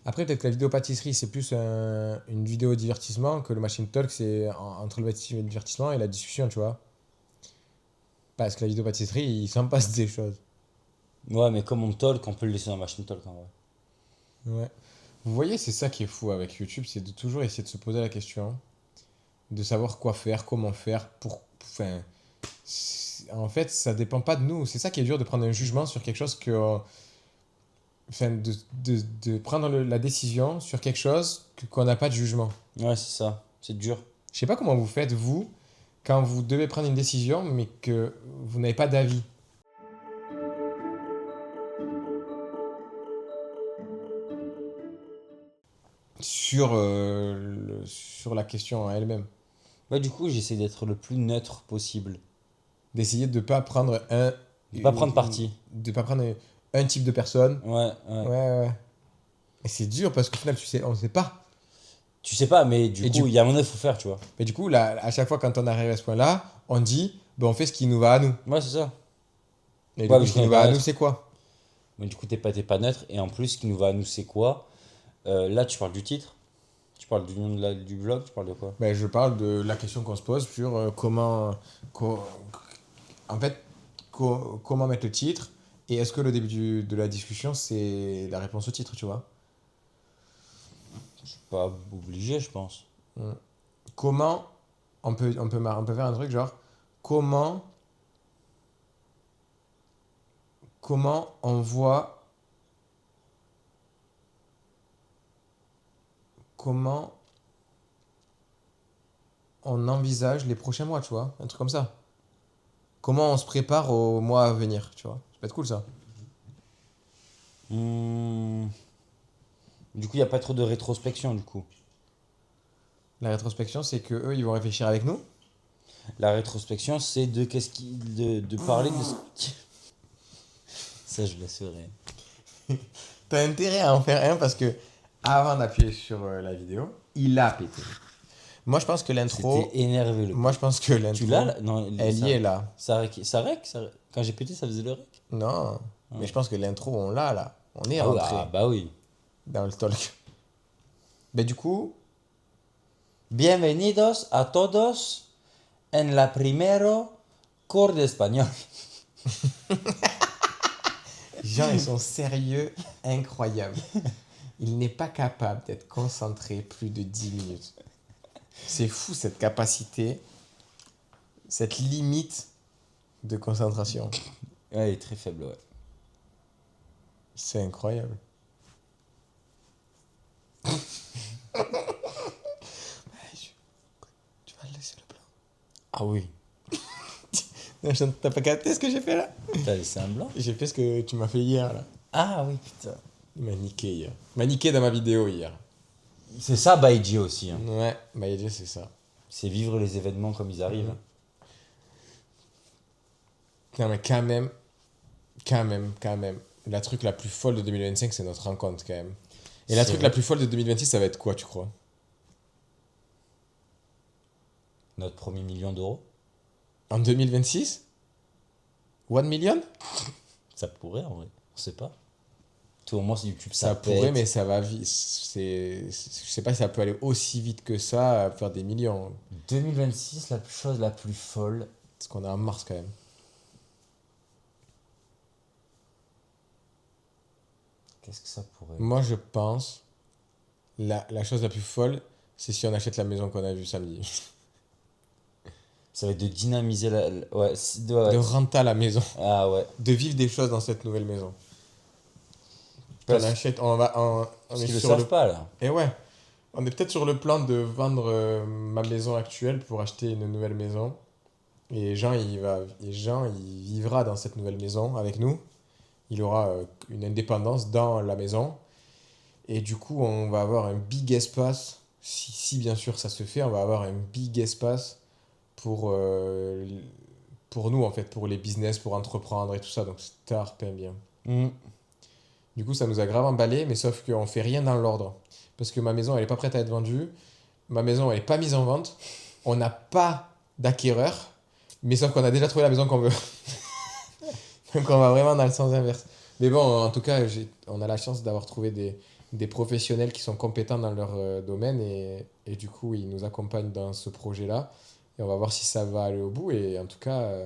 Après, peut-être que la vidéo pâtisserie, c'est plus une vidéo divertissement que le machine talk, c'est entre le divertissement et la discussion, tu vois. Parce que la vidéo pâtisserie, il s'en passe des choses. Ouais, mais comme on talk, on peut le laisser dans machine talk en vrai. Ouais. Vous voyez, c'est ça qui est fou avec YouTube, c'est de toujours essayer de se poser la question, de savoir quoi faire, comment faire, pour. Enfin, en fait, ça dépend pas de nous. C'est ça qui est dur de prendre un jugement sur quelque chose que. Enfin, de prendre la décision sur quelque chose qu'on n'a pas de jugement. Ouais, c'est ça. C'est dur. Je sais pas comment vous faites, vous, quand vous devez prendre une décision, mais que vous n'avez pas d'avis sur, sur la question en elle-même. Ouais, du coup, j'essaie d'être le plus neutre possible. D'essayer de ne pas prendre De pas prendre parti. de pas prendre un type de personne. Ouais, Ouais, ouais. ouais. Et c'est dur parce qu'au final, tu sais, on ne sait pas. Tu sais pas, mais du Et du, coup, il y a un moment, il faut faire, tu vois. mais du coup, là, à chaque fois, quand on arrive à ce point-là, on dit, ben, on fait ce qui nous va à nous. Ouais, c'est ça. Et du Ouais, coup, mais ce du qui coup, on nous est va pas à nous, neutre. c'est quoi? Mais du coup, t'es pas neutre. Et en plus, ce qui nous va à nous, c'est quoi? Là, tu parles du titre. Tu parles du nom du vlog. Tu parles de quoi? Ben, je parle de la question qu'on se pose sur co- en fait, comment mettre le titre et est-ce que le début de la discussion, c'est la réponse au titre, tu vois? Pas obligé, je pense. Mm. Comment on peut faire un truc genre comment comment on voit comment on envisage les prochains mois, tu vois? Un truc comme ça. Comment on se prépare aux mois à venir, tu vois? Ça peut être cool ça. Hmm. Du coup, il n'y a pas trop de rétrospection, du coup. La rétrospection, c'est que eux, ils vont réfléchir avec nous. La rétrospection, c'est de, de parler de Ça, je laisserai. T'as intérêt à en faire un parce que avant d'appuyer sur la vidéo, il a pété. Moi, je pense que C'était l'intro, énervé, le moi, pauvre. je pense que Tu l'as l'intro, là? Non, elle y ça, est là. ça rec. Quand j'ai pété, ça faisait le rec. Non, mais Ah, je pense que l'intro, on l'a là. On est ah oui, ah, rentré bah oui. dans le talk. Mais du coup, Bienvenidos a todos en la primero cours d'espagnol. Jean et son sérieux incroyable. Il n'est pas capable d'être concentré plus de 10 minutes. C'est fou cette capacité, cette limite de concentration. Ouais, il est très faible, ouais. C'est incroyable. Tu vas le laisser le blanc. Ah oui. T'as pas capté ce que j'ai fait là? T'as laissé un blanc? J'ai fait ce que tu m'as fait hier là. Ah oui, putain. Il m'a niqué hier. Il m'a niqué dans ma vidéo hier. C'est ça, Baïdi aussi, hein. Ouais, bah il c'est ça. C'est vivre les événements comme ils arrivent, Mhm. hein. Non mais quand même. La truc la plus folle de 2025, c'est notre rencontre quand même. Et la C'est truc la vrai. plus folle de 2026, ça va être quoi, tu crois? Notre premier million d'euros. En 2026? 1 million? Ça pourrait, en vrai. On sait pas. Tout au moins, si YouTube, ça Ça pourrait, mais pète. ça va vite. Je sais pas si ça peut aller aussi vite que ça à faire des millions. 2026, la chose la plus folle. Parce qu'on est en mars quand même. Qu'est-ce que ça pourrait Moi, être? je pense, la chose la plus folle, c'est si on achète la maison qu'on a vue samedi. Ça va être de dynamiser ouais, De ouais. renter la maison. Ah ouais. De vivre des choses dans cette nouvelle maison. Qu'on Parce, achète, on parce est qu'ils le sur savent le. pas, là. Et ouais, on est peut-être sur le plan de vendre ma maison actuelle pour acheter une nouvelle maison. Et Jean, il vivra dans cette nouvelle maison avec nous. Il aura une indépendance dans la maison. Et du coup, on va avoir un big espace. Si bien sûr ça se fait, on va avoir un big espace pour pour nous, en fait, pour les business, pour entreprendre et tout ça. Donc, c'est tarpin bien. Hmm. Du coup, ça nous a grave emballé, mais sauf qu'on fait rien dans l'ordre. Parce que ma maison, elle est pas prête à être vendue. Ma maison, elle est pas mise en vente. On n'a pas d'acquéreur. Mais sauf qu'on a déjà trouvé la maison qu'on veut. Donc, on va vraiment dans le sens inverse. Mais bon, en tout cas, on a la chance d'avoir trouvé des professionnels qui sont compétents dans leur domaine et du coup, ils nous accompagnent dans ce projet-là. Et on va voir si ça va aller au bout. Et en tout cas,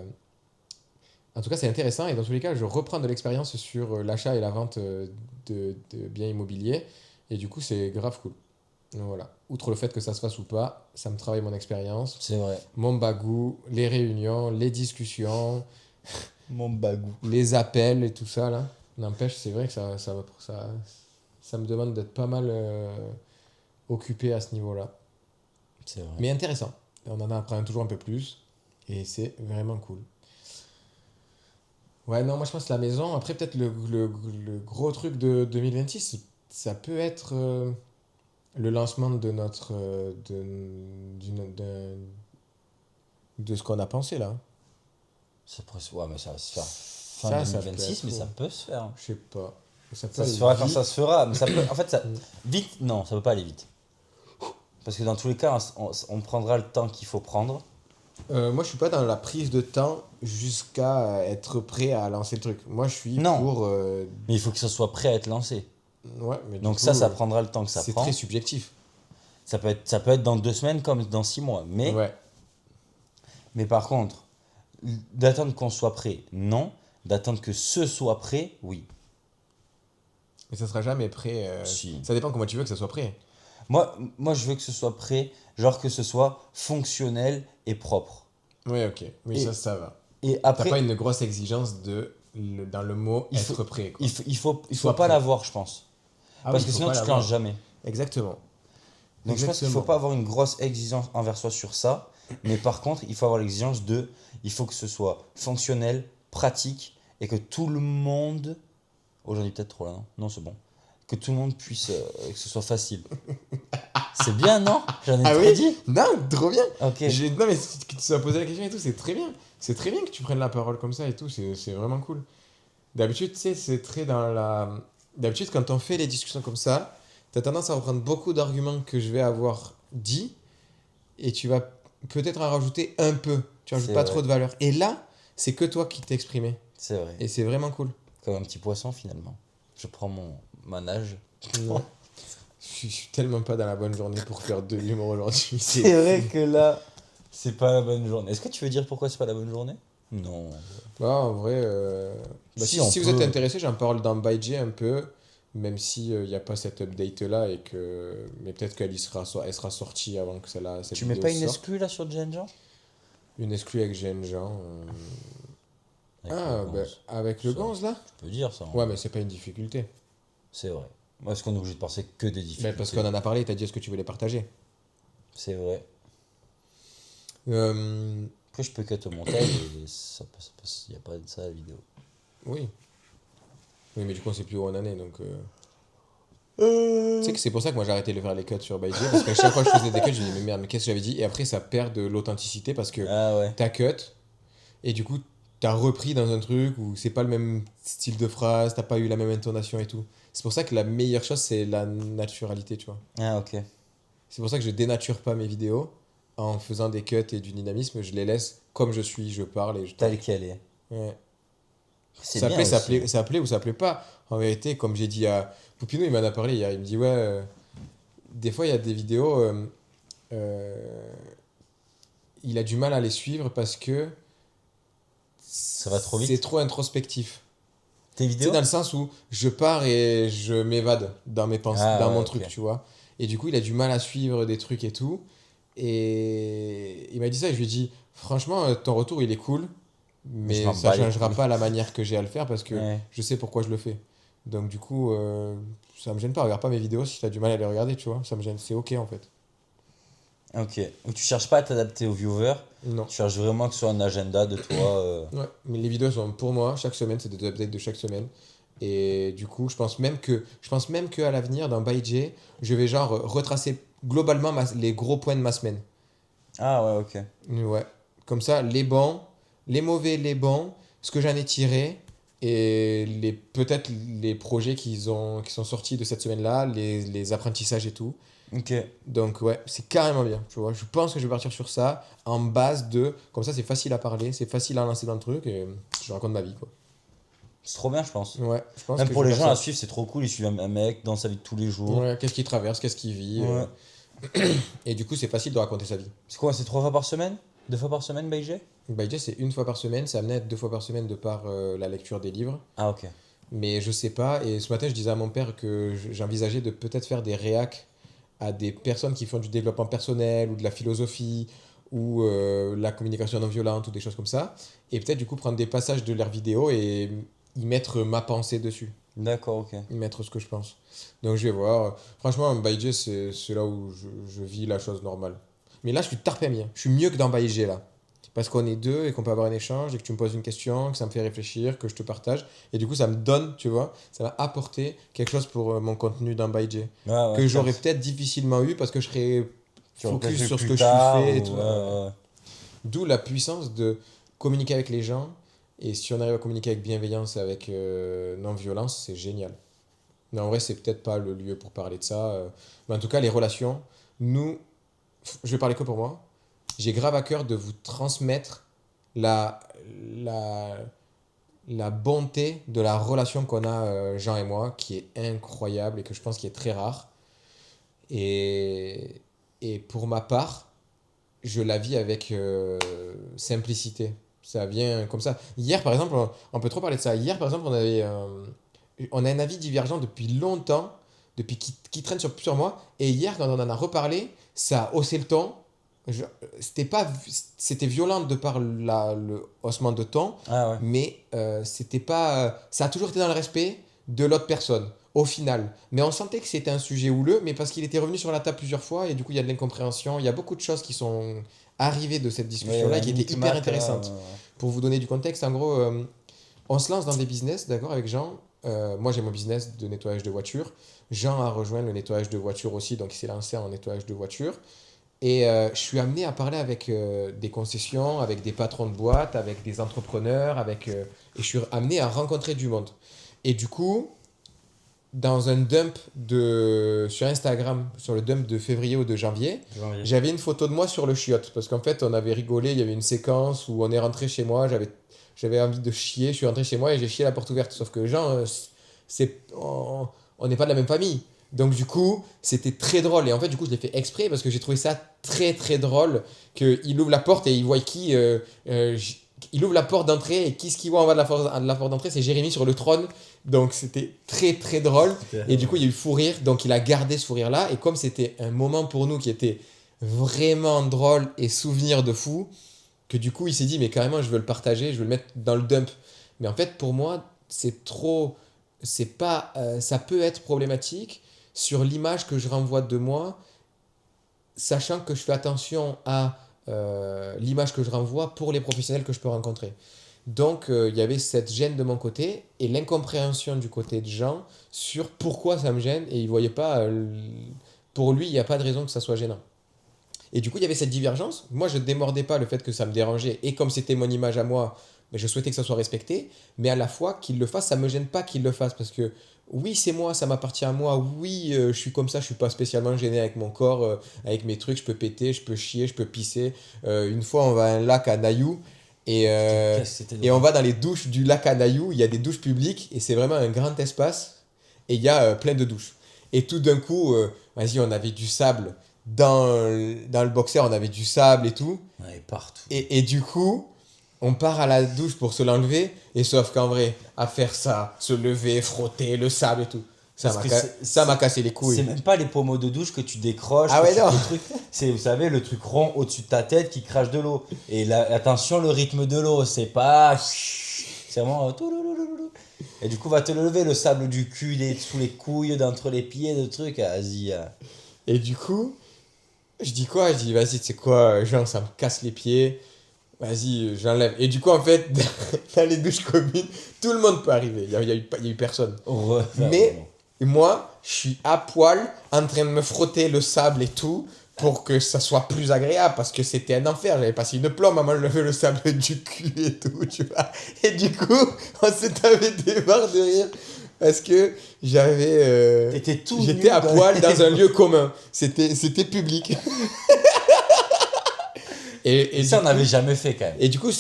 c'est intéressant. Et dans tous les cas, je reprends de l'expérience sur l'achat et la vente de biens immobiliers. Et du coup, c'est grave cool. Donc voilà. Outre le fait que ça se fasse ou pas, ça me travaille mon expérience, C'est vrai. mon bagou, les réunions, les discussions, Mon bagou. les appels et tout ça là. N'empêche, c'est vrai que ça me demande d'être pas mal occupé à ce niveau-là. C'est vrai. Mais intéressant. On en apprend toujours un peu plus et c'est vraiment cool. Ouais, non, moi je pense que la maison, après peut-être le gros truc de 2026, ça peut être le lancement de notre de ce qu'on a pensé là. Ouais, mais ça va se faire fin Ça peut 2026, être mais fou. ça peut se faire. Je sais pas. Ça peut Ça se aller fera quand vite. ça se fera. Mais ça peut. En fait, ça. Mm. Vite, non, ça peut pas aller vite. Parce que dans tous les cas, on prendra le temps qu'il faut prendre. Moi, je suis pas dans la prise de temps jusqu'à être prêt à lancer le truc. Moi, je suis Non. pour. Mais il faut que ça soit prêt à être lancé. Ouais, mais du Donc coup, ça prendra le temps que ça c'est prend. très subjectif. Ça peut être dans 2 semaines comme dans 6 mois. Ouais. Mais par contre, d'attendre qu'on soit prêt, non. D'attendre que ce soit prêt, oui. Mais ça sera jamais prêt. Si. Ça dépend comment tu veux que ça soit prêt. Moi, je veux que ce soit prêt, genre que ce soit fonctionnel et propre. Ouais, ok. Oui, Et, ça va. et T'as après, pas une grosse exigence dans le mot il être faut, prêt, quoi. il faut Soit pas prêt. l'avoir, je pense. Ah oui, Parce il que faut sinon, pas tu te lances l'avoir. jamais. Exactement. Donc, je pense qu'il faut Exactement. pas avoir une grosse exigence envers soi sur ça. Mais par contre, il faut avoir l'exigence de. Il faut que ce soit fonctionnel, pratique et que tout le monde. Aujourd'hui, peut-être trop là, non? Non, c'est bon. Que tout le monde puisse. Que ce soit facile. C'est bien, non? J'en ai Ah trop oui? dit? Non, trop bien. Ok. Non, mais que tu sois posé la question et tout, c'est très bien. C'est très bien que tu prennes la parole comme ça et tout, c'est vraiment cool. D'habitude, tu sais, c'est très dans la. D'habitude, quand on fait les discussions comme ça, t'as tendance à reprendre beaucoup d'arguments que je vais avoir dit et tu vas peut-être en rajouter un peu. Tu rajoutes C'est pas trop vrai. de valeur. Et là, c'est que toi qui t'es exprimé. C'est vrai. Et c'est vraiment cool. Comme un petit poisson, finalement. Je prends ma nage. Ouais. Je suis tellement pas dans la bonne journée pour faire de l'humour aujourd'hui. C'est vrai que là, c'est pas la bonne journée. Est-ce que tu veux dire pourquoi c'est pas la bonne journée? Non. En vrai, bah, Si, si, on si vous êtes peut. intéressé, j'en parle dans ByJ un peu, même si il n'y a pas cette update-là, mais peut-être elle sera sortie avant que cette Tu mets vidéo pas une sorte. exclue là sur Genja? Une exclue avec Jean. Avec Ah, le bah, Gonze. avec le Ça, Gonze, là? Tu peux dire ça. Ouais, mais c'est pas une difficulté. C'est vrai. Moi, est-ce qu'on est obligé de penser que des Mais difficultés? parce qu'on en a parlé, t'as dit ce que tu voulais partager. C'est vrai. Euh, Après, je peux cut au montage et y a pas de ça à la vidéo. oui. Oui, mais du coup, on sait plus où on en est, donc... Tu sais que c'est pour ça que moi j'ai arrêté de faire les cuts sur ByJ, parce qu'à chaque fois que je faisais des cuts, je me disais, mais merde, mais qu'est-ce que j'avais dit? Et après, ça perd de l'authenticité, parce que Ah ouais. t'as cut, et du coup, t'as repris dans un truc où c'est pas le même style de phrase, t'as pas eu la même intonation et tout. C'est pour ça que la meilleure chose, c'est la naturalité, tu vois. Ah ok. C'est pour ça que je dénature pas mes vidéos en faisant des cuts et du dynamisme, je les laisse comme je suis, je parle et je Tel talk. qu'elle est. Ouais. C'est Ça bien plaît, aussi. ça plaît ou ça plaît pas. En vérité, comme j'ai dit à Poupinou, il m'en a parlé hier, il me dit, ouais, des fois, il y a des vidéos, euh, il a du mal à les suivre parce que Ça va trop c'est vite. trop introspectif. Tes Tu sais, vidéos? dans le sens où je pars et je m'évade dans mes pensées, Ah dans ouais, mon ok. truc, tu vois. Et du coup, il a du mal à suivre des trucs et tout. Et il m'a dit ça et je lui ai dit, franchement, ton retour, il est cool, Mais je mais m'en ça bats les changera couilles. pas la manière que j'ai à le faire parce que Ouais. je sais pourquoi je le fais. Donc du coup, ça me gêne pas. Regarde pas mes vidéos si t'as du mal à les regarder, tu vois. Ça me gêne, c'est ok en fait. Ok. Donc tu cherches pas à t'adapter aux viewers. Non. Tu cherches vraiment que ce soit un agenda de toi. Ouais, mais les vidéos sont pour moi, chaque semaine, c'est des updates de chaque semaine. Et du coup, je pense même que à l'avenir, dans ByJ, je vais genre retracer globalement les gros points de ma semaine. Ah ouais, ok. Ouais. Comme ça, les bons, les mauvais, les bons, ce que j'en ai tiré, et peut-être les projets qui sont sortis de cette semaine-là, les apprentissages et tout. Ok. Donc ouais, c'est carrément bien, tu vois. Je pense que je vais partir sur ça, en base de... Comme ça, c'est facile à parler, c'est facile à lancer dans le truc, et je raconte ma vie, quoi. C'est trop bien, je pense. Ouais, je pense Même que pour je les vais gens faire à suivre, c'est trop cool. Ils suivent un mec dans sa vie de tous les ça. jours. Ouais, qu'est-ce qu'il traverse, qu'est-ce qu'il vit. Ouais. Et du coup, c'est facile de raconter sa vie. C'est quoi, c'est 3 fois par semaine? 2 fois par semaine, BG? Bah, déjà, c'est une fois par semaine, ça amenait à être 2 fois par semaine de par la lecture des livres. Ah, ok. Mais je sais pas, et ce matin, je disais à mon père que j'envisageais de peut-être faire des réacs à des personnes qui font du développement personnel ou de la philosophie ou la communication non violente ou des choses comme ça. Et peut-être du coup prendre des passages de leurs vidéos et y mettre ma pensée dessus, D'accord, ok. y mettre ce que je pense. Donc je vais voir. Franchement, Baïdje, c'est là où je vis la chose normale. Mais là, je suis tarpémien. Je suis mieux que dans Baïdje là. Parce qu'on est deux et qu'on peut avoir un échange et que tu me poses une question, que ça me fait réfléchir, que je te partage. Et du coup, ça me donne, tu vois, ça va apporter quelque chose pour mon contenu dans Baïdje. Ouais, ouais, Que j'aurais peut-être. peut-être difficilement eu parce que je serais Tu vas focus peut-être sur ce plus que je suis tard fait et ou... tout. Ouais, ouais. D'où la puissance de communiquer avec les gens. Et si on arrive à communiquer avec bienveillance et avec non-violence, c'est génial. Mais en vrai, c'est peut-être pas le lieu pour parler de ça. Mais en tout cas, les relations, nous, je vais parler que pour moi. J'ai grave à cœur de vous transmettre la, la, la bonté de la relation qu'on a, Jean et moi, qui est incroyable et que je pense qui est très rare. Et, et pour ma part, je la vis avec simplicité. Ça vient comme ça. Hier, par exemple, on peut trop parler de ça. Hier, par exemple, on a un avis divergent depuis longtemps, depuis qui traîne sur plusieurs mois. Et hier, quand on en a reparlé, ça a haussé le ton. Je- C'était pas, c'était violent de par le haussement de ton, Ah, ouais. mais c'était pas, ça a toujours été dans le respect de l'autre personne, au final. Mais on sentait que c'était un sujet houleux, mais parce qu'il était revenu sur la table plusieurs fois, et du coup, il y a de l'incompréhension. Il y a beaucoup de choses qui sont arrivées de cette Ouais, il y avait discussion-là un qui étaient hyper micmac, là. intéressantes. Pour vous donner du contexte, en gros, on se lance dans des business, d'accord, avec Jean. Moi, j'ai mon business de nettoyage de voitures. Jean a rejoint le nettoyage de voitures aussi, donc il s'est lancé en nettoyage de voitures. Et je suis amené à parler avec des concessions, avec des patrons de boîtes, avec des entrepreneurs, et je suis amené à rencontrer du monde. Et du coup, dans un dump sur Instagram, sur le dump de février ou de janvier, Janvier. j'avais une photo de moi sur le chiotte. Parce qu'en fait, on avait rigolé, il y avait une séquence où on est rentré chez moi, j'avais envie de chier, je suis rentré chez moi et j'ai chié la porte ouverte. Sauf que Jean, on n'est pas de la même famille. Donc du coup, c'était très drôle. Et en fait, du coup, je l'ai fait exprès parce que j'ai trouvé ça très très drôle qu'il ouvre la porte et il voit qui... il ouvre la porte d'entrée et qui ce qu'il voit en bas de la porte d'entrée, c'est Jérémy sur le trône. Donc c'était très très drôle. Et du coup, il y a eu fou rire. Donc il a gardé ce fou rire-là. Et comme c'était un moment pour nous qui était vraiment drôle et souvenir de fou, que du coup, il s'est dit, mais carrément, je veux le partager, je veux le mettre dans le dump. Mais en fait, pour moi, c'est trop... C'est pas... ça peut être problématique sur l'image que je renvoie de moi, sachant que je fais attention à l'image que je renvoie pour les professionnels que je peux rencontrer. Donc, il y avait cette gêne de mon côté et l'incompréhension du côté de Jean sur pourquoi ça me gêne. Et il voyait pas... pour lui, il n'y a pas de raison que ça soit gênant. Et du coup, il y avait cette divergence. Moi, je ne démordais pas le fait que ça me dérangeait. Et comme c'était mon image à moi, mais je souhaitais que ça soit respecté. Mais à la fois, qu'il le fasse, ça ne me gêne pas qu'il le fasse. Parce que oui, c'est moi, ça m'appartient à moi. Oui, je suis comme ça, je ne suis pas spécialement gêné avec mon corps, avec mes trucs. Je peux péter, je peux chier, je peux pisser. Une fois, on va à un lac à Nayou. Et on va dans les douches du lac à Nayou. Il y a des douches publiques. Et c'est vraiment un grand espace. Et il y a plein de douches. Et tout d'un coup, vas-y, on avait du sable dans le boxer, on avait du sable et tout. Ouais, partout. Et du coup, on part à la douche pour se l'enlever. Et sauf qu'en vrai, à faire ça, se lever, frotter le sable et tout, Parce que ça m'a cassé les c'est couilles. même pas les pommeaux de douche que tu décroches. Ah que ouais, tu non. fais le truc. C'est, vous savez, le truc rond au-dessus de ta tête qui crache de l'eau. Et attention, le rythme de l'eau, c'est pas. C'est vraiment. Et du coup, va te le lever, le sable du cul, sous les couilles, d'entre les pieds, de trucs. Vas-y. Et du coup, je dis quoi? Je dis, vas-y, tu sais quoi, genre, ça me casse les pieds. Vas-y, j'enlève. Et du coup, en fait, dans les douches communes, tout le monde peut arriver. Il y a eu personne. Mais moi, je suis à poil en train de me frotter le sable et tout pour que ça soit plus agréable parce que c'était un enfer. J'avais passé une plombe à m'enlever le sable du cul et tout, tu vois. Et du coup, on s'est tapé des barres de rire parce que T'étais tout j'étais nu à poil dans un lieu commun. C'était public. Et ça, on n'avait jamais fait quand même. Et du coup,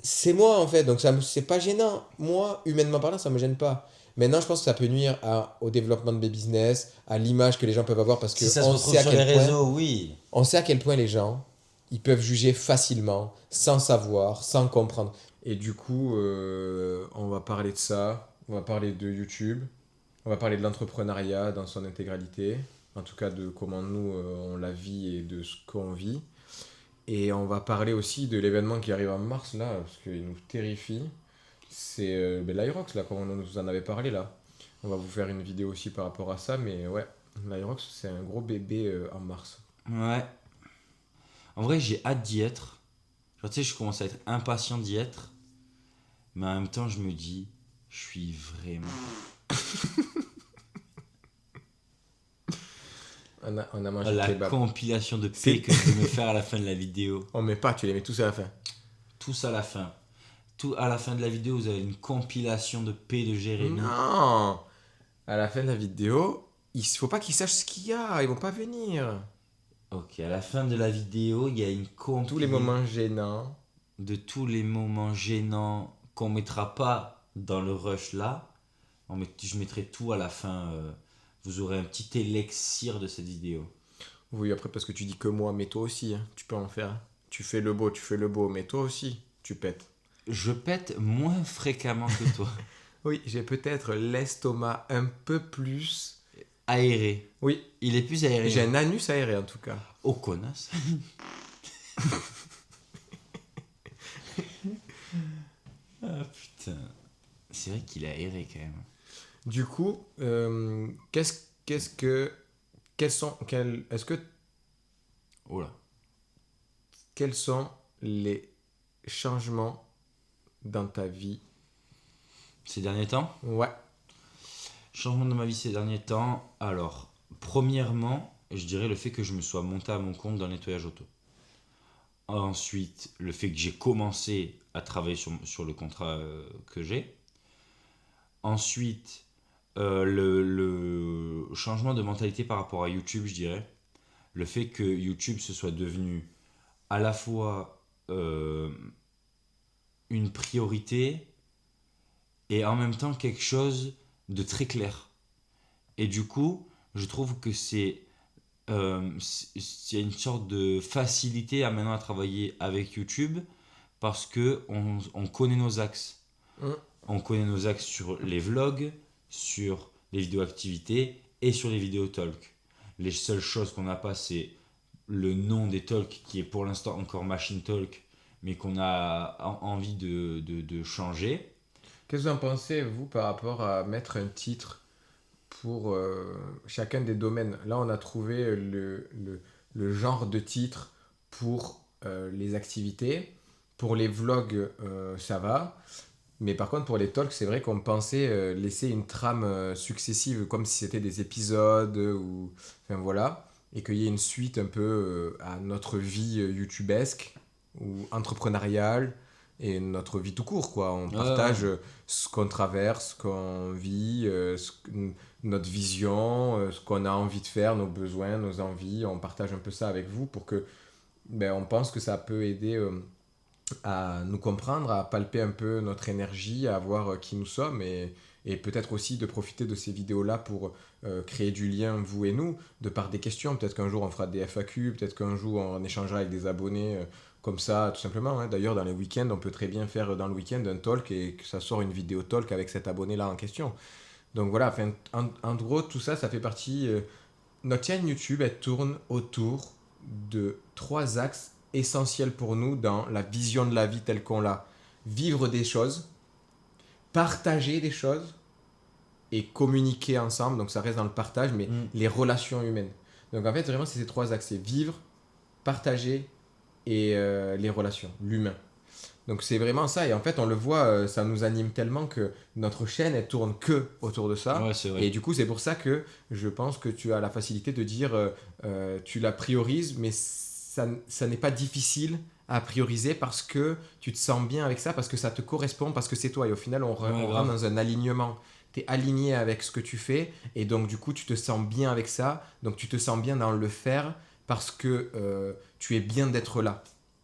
c'est moi en fait, donc c'est pas gênant. Moi, humainement parlant, ça me gêne pas. Maintenant, je pense que ça peut nuire au développement de mes business, à l'image que les gens peuvent avoir parce que Si ça se retrouve sur les réseaux, oui. on sait à quel point les gens, ils peuvent juger facilement, sans savoir, sans comprendre. Et du coup, on va parler de ça, on va parler de YouTube, on va parler de l'entrepreneuriat dans son intégralité, en tout cas de comment nous on la vit et de ce qu'on vit. Et on va parler aussi de l'événement qui arrive en mars là, parce qu'il nous terrifie. C'est l'Irox là, comme on nous en avait parlé là. On va vous faire une vidéo aussi par rapport à ça, mais ouais, l'Irox c'est un gros bébé en mars. Ouais. En vrai, j'ai hâte d'y être. Genre, tu sais, je commence à être impatient d'y être. Mais en même temps, je me dis, je suis vraiment. On a mangé le La kebab. compilation de C'est- P que je vais me faire à la fin de la vidéo. On met pas, tu les mets tous à la fin. Tous à la fin. Tout à la fin de la vidéo, vous avez une compilation de P de Jérémy. Non. À la fin de la vidéo, il faut pas qu'ils sachent ce qu'il y a, ils vont pas venir. Ok, à la fin de la vidéo, il y a une Tous les compilation moments gênants. de tous les moments gênants qu'on mettra pas dans le rush là. Je mettrai tout à la fin. Vous aurez un petit élixir de cette vidéo. Oui, après parce que tu dis que moi, mais toi aussi, hein, tu peux en faire. Tu fais le beau, mais toi aussi, tu pètes. Je pète moins fréquemment que toi. Oui, j'ai peut-être l'estomac un peu plus. Aéré. Oui, Il est plus aéré. j'ai un anus aéré en tout cas. Oh connasse. Ah putain. C'est vrai qu'il est aéré quand même. Du coup, qu'est-ce que. Quels sont. Est-ce que. Oh là. Quels sont les changements dans ta vie? Ces derniers temps. Ouais. Changement de ma vie ces derniers temps. Alors, premièrement, je dirais le fait que je me sois monté à mon compte dans le nettoyage auto. Ensuite, le fait que j'ai commencé à travailler sur le contrat que j'ai. Ensuite, le changement de mentalité par rapport à YouTube, je dirais. Le fait que YouTube se soit devenu à la fois une priorité et en même temps quelque chose de très clair. Et du coup, je trouve que c'est une sorte de facilité à maintenant à travailler avec YouTube parce que on connaît nos axes. Hum. On connaît nos axes sur les vlogs, sur les vidéos activités et sur les vidéos talk. Les seules choses qu'on n'a pas, c'est le nom des talks qui est pour l'instant encore Machine Talk, mais qu'on a envie de changer. Qu'est-ce que vous en pensez, vous, par rapport à mettre un titre pour chacun des domaines? Là, on a trouvé le genre de titre pour les activités. Pour les vlogs, ça va. Mais par contre, pour les talks, c'est vrai qu'on pensait laisser une trame successive, comme si c'était des épisodes, ou... Enfin voilà. Et qu'il y ait une suite un peu à notre vie youtubesque, ou entrepreneuriale, et notre vie tout court, quoi. On partage ce qu'on traverse, ce qu'on vit, notre vision, ce qu'on a envie de faire, nos besoins, nos envies. On partage un peu ça avec vous pour que... Ben, on pense que ça peut aider... à nous comprendre, à palper un peu notre énergie, à voir qui nous sommes et peut-être aussi de profiter de ces vidéos-là pour créer du lien, vous et nous, de par des questions. Peut-être qu'un jour on fera des FAQ, peut-être qu'un jour on échangera avec des abonnés comme ça, tout simplement. Hein. D'ailleurs, dans les week-ends, on peut très bien faire dans le week-end un talk et que ça sort une vidéo talk avec cet abonné-là en question. Donc voilà, enfin, en gros, tout ça, ça fait partie... notre chaîne YouTube, elle tourne autour de trois axes essentiels pour nous dans la vision de la vie telle qu'on l'a. Vivre des choses, partager des choses et communiquer ensemble. Donc ça reste dans le partage, mais les relations humaines. Donc en fait, vraiment, c'est ces trois axes. C'est vivre, partager et les relations, l'humain. Donc c'est vraiment ça. Et en fait, on le voit, ça nous anime tellement que notre chaîne, elle tourne que autour de ça. Ouais, c'est vrai. Et du coup, c'est pour ça que je pense que tu as la facilité de dire, tu la priorises, mais ça n'est pas difficile à prioriser parce que tu te sens bien avec ça, parce que ça te correspond, parce que c'est toi. Et au final, on grave. rentre dans un alignement. Tu es aligné avec ce que tu fais. Et donc, du coup, tu te sens bien avec ça. Donc, tu te sens bien dans le faire parce que tu es bien d'être là.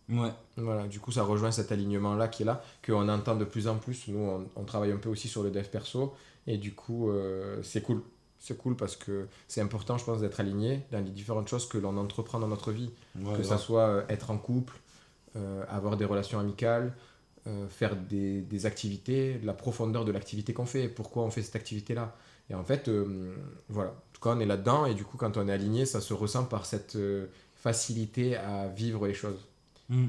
Ouais. Voilà, du coup, ça rejoint cet alignement-là qui est là, qu'on entend de plus en plus. Nous, on travaille un peu aussi sur le dev perso, et du coup, c'est cool. C'est cool parce que c'est important, je pense, d'être aligné dans les différentes choses que l'on entreprend dans notre vie. Ouais, Que ça grave. soit être en couple, avoir des relations amicales, faire des activités, la profondeur de l'activité qu'on fait, pourquoi on fait cette activité-là. Et en fait, voilà, en tout cas, on est là-dedans, et du coup, quand on est aligné, ça se ressent par cette facilité à vivre les choses. Hmm.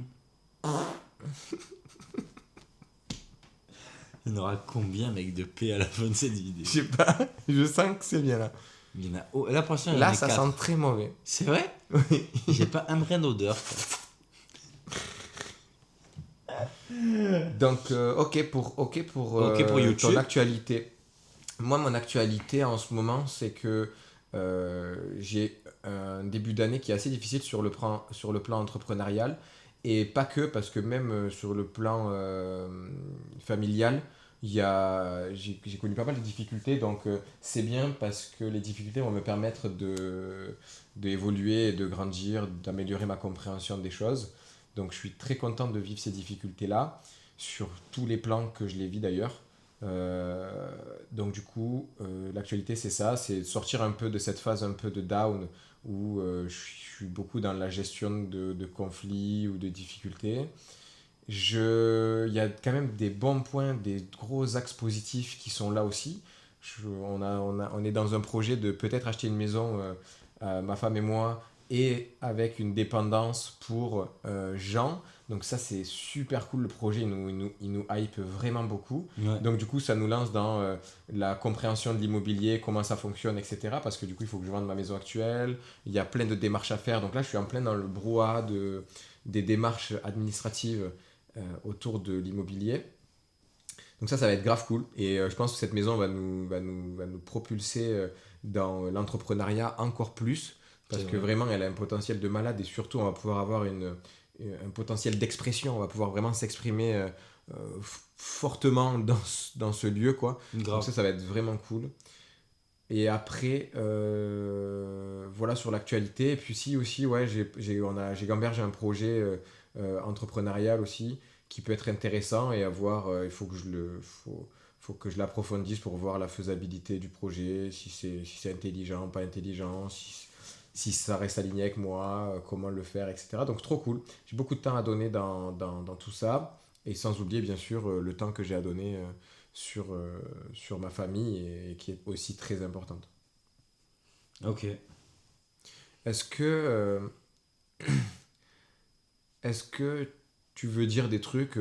Il y en aura combien, mec, de P à la fin de cette vidéo? Je sais pas, je sens que c'est bien là. Il y en a... oh, là, pour l'instant, il y en Là, a ça sent 4. très mauvais. C'est vrai? Oui. J'ai pas un brin d'odeur. Donc, ok pour Ok pour ton YouTube. actualité. Moi, mon actualité en ce moment, c'est que j'ai un début d'année qui est assez difficile sur le plan entrepreneurial. Et pas que, parce que même sur le plan familial, j'ai connu pas mal de difficultés. Donc, c'est bien parce que les difficultés vont me permettre d'évoluer, et de grandir, d'améliorer ma compréhension des choses. Donc, je suis très content de vivre ces difficultés-là, sur tous les plans que je les vis d'ailleurs. Euh, donc du coup, l'actualité c'est ça, c'est sortir un peu de cette phase un peu de down où je suis beaucoup dans la gestion de conflits ou de difficultés. Il y a quand même des bons points, des gros axes positifs qui sont là aussi. On est dans un projet de peut-être acheter une maison, ma femme et moi, et avec une dépendance pour Jean. Donc ça, c'est super cool, le projet, il nous hype vraiment beaucoup. Ouais. Donc du coup, ça nous lance dans la compréhension de l'immobilier, comment ça fonctionne, etc. Parce que du coup, il faut que je vende ma maison actuelle. Il y a plein de démarches à faire. Donc là, je suis en plein dans le brouhaha des démarches administratives autour de l'immobilier. Donc ça va être grave cool. Et je pense que cette maison va nous propulser dans l'entrepreneuriat encore plus. C'est Parce que vrai. vraiment, elle a un potentiel de malade. Et surtout, on va pouvoir avoir un potentiel d'expression. On va pouvoir vraiment s'exprimer fortement dans ce lieu, quoi. Donc Grave. ça va être vraiment cool. Et après, voilà sur l'actualité. Et puis si aussi, ouais, j'ai gambergé un projet entrepreneurial aussi qui peut être intéressant et à voir, il faut que je l'approfondisse pour voir la faisabilité du projet, si c'est intelligent, pas intelligent, si ça reste aligné avec moi, comment le faire, etc. Donc trop cool. J'ai beaucoup de temps à donner dans tout ça. Et sans oublier bien sûr le temps que j'ai à donner sur ma famille et qui est aussi très importante. Ok. Est-ce que, est-ce que tu veux dire des trucs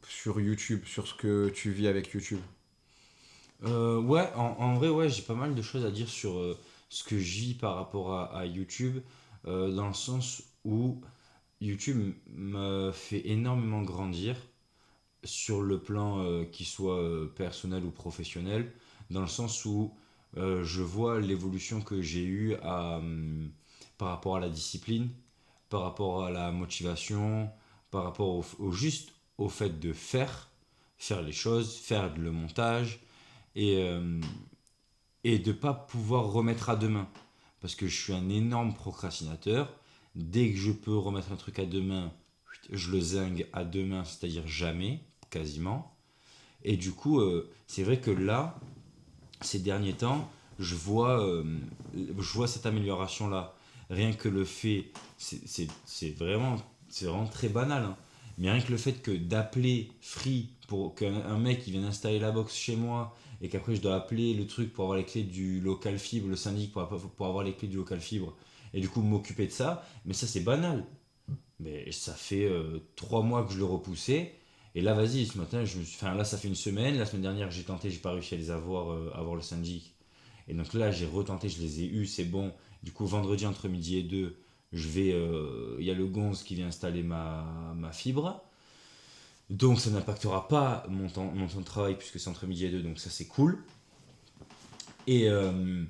sur YouTube, sur ce que tu vis avec YouTube? Ouais, en vrai, ouais, j'ai pas mal de choses à dire sur ce que je vis par rapport à YouTube, dans le sens où YouTube me fait énormément grandir sur le plan qui soit personnel ou professionnel, dans le sens où je vois l'évolution que j'ai eue par rapport à la discipline, par rapport à la motivation, par rapport juste au fait de faire les choses, faire le montage et, euh, et de ne pas pouvoir remettre à demain. Parce que je suis un énorme procrastinateur. Dès que je peux remettre un truc à demain, je le zingue à demain, c'est-à-dire jamais, quasiment. Et du coup, c'est vrai que là, ces derniers temps, je vois cette amélioration-là. Rien que le fait, c'est vraiment très banal, hein. Mais rien que le fait que d'appeler Free pour qu'un mec qui vienne installer la box chez moi et qu'après je dois appeler le truc pour avoir les clés du local fibre, le syndic pour avoir les clés du local fibre, et du coup m'occuper de ça, mais ça c'est banal. Mais ça fait 3 mois que je le repoussais. Et là, vas-y, ce matin, enfin, là, ça fait une semaine. La semaine dernière, j'ai tenté, j'ai pas réussi à les avoir, avoir le syndic. Et donc là, j'ai retenté, je les ai eus, c'est bon. Du coup, vendredi, entre midi et 2, il y a le Gonze qui vient installer ma fibre. Donc, ça n'impactera pas mon temps de travail puisque c'est entre midi et 2, donc ça, c'est cool. Et, euh,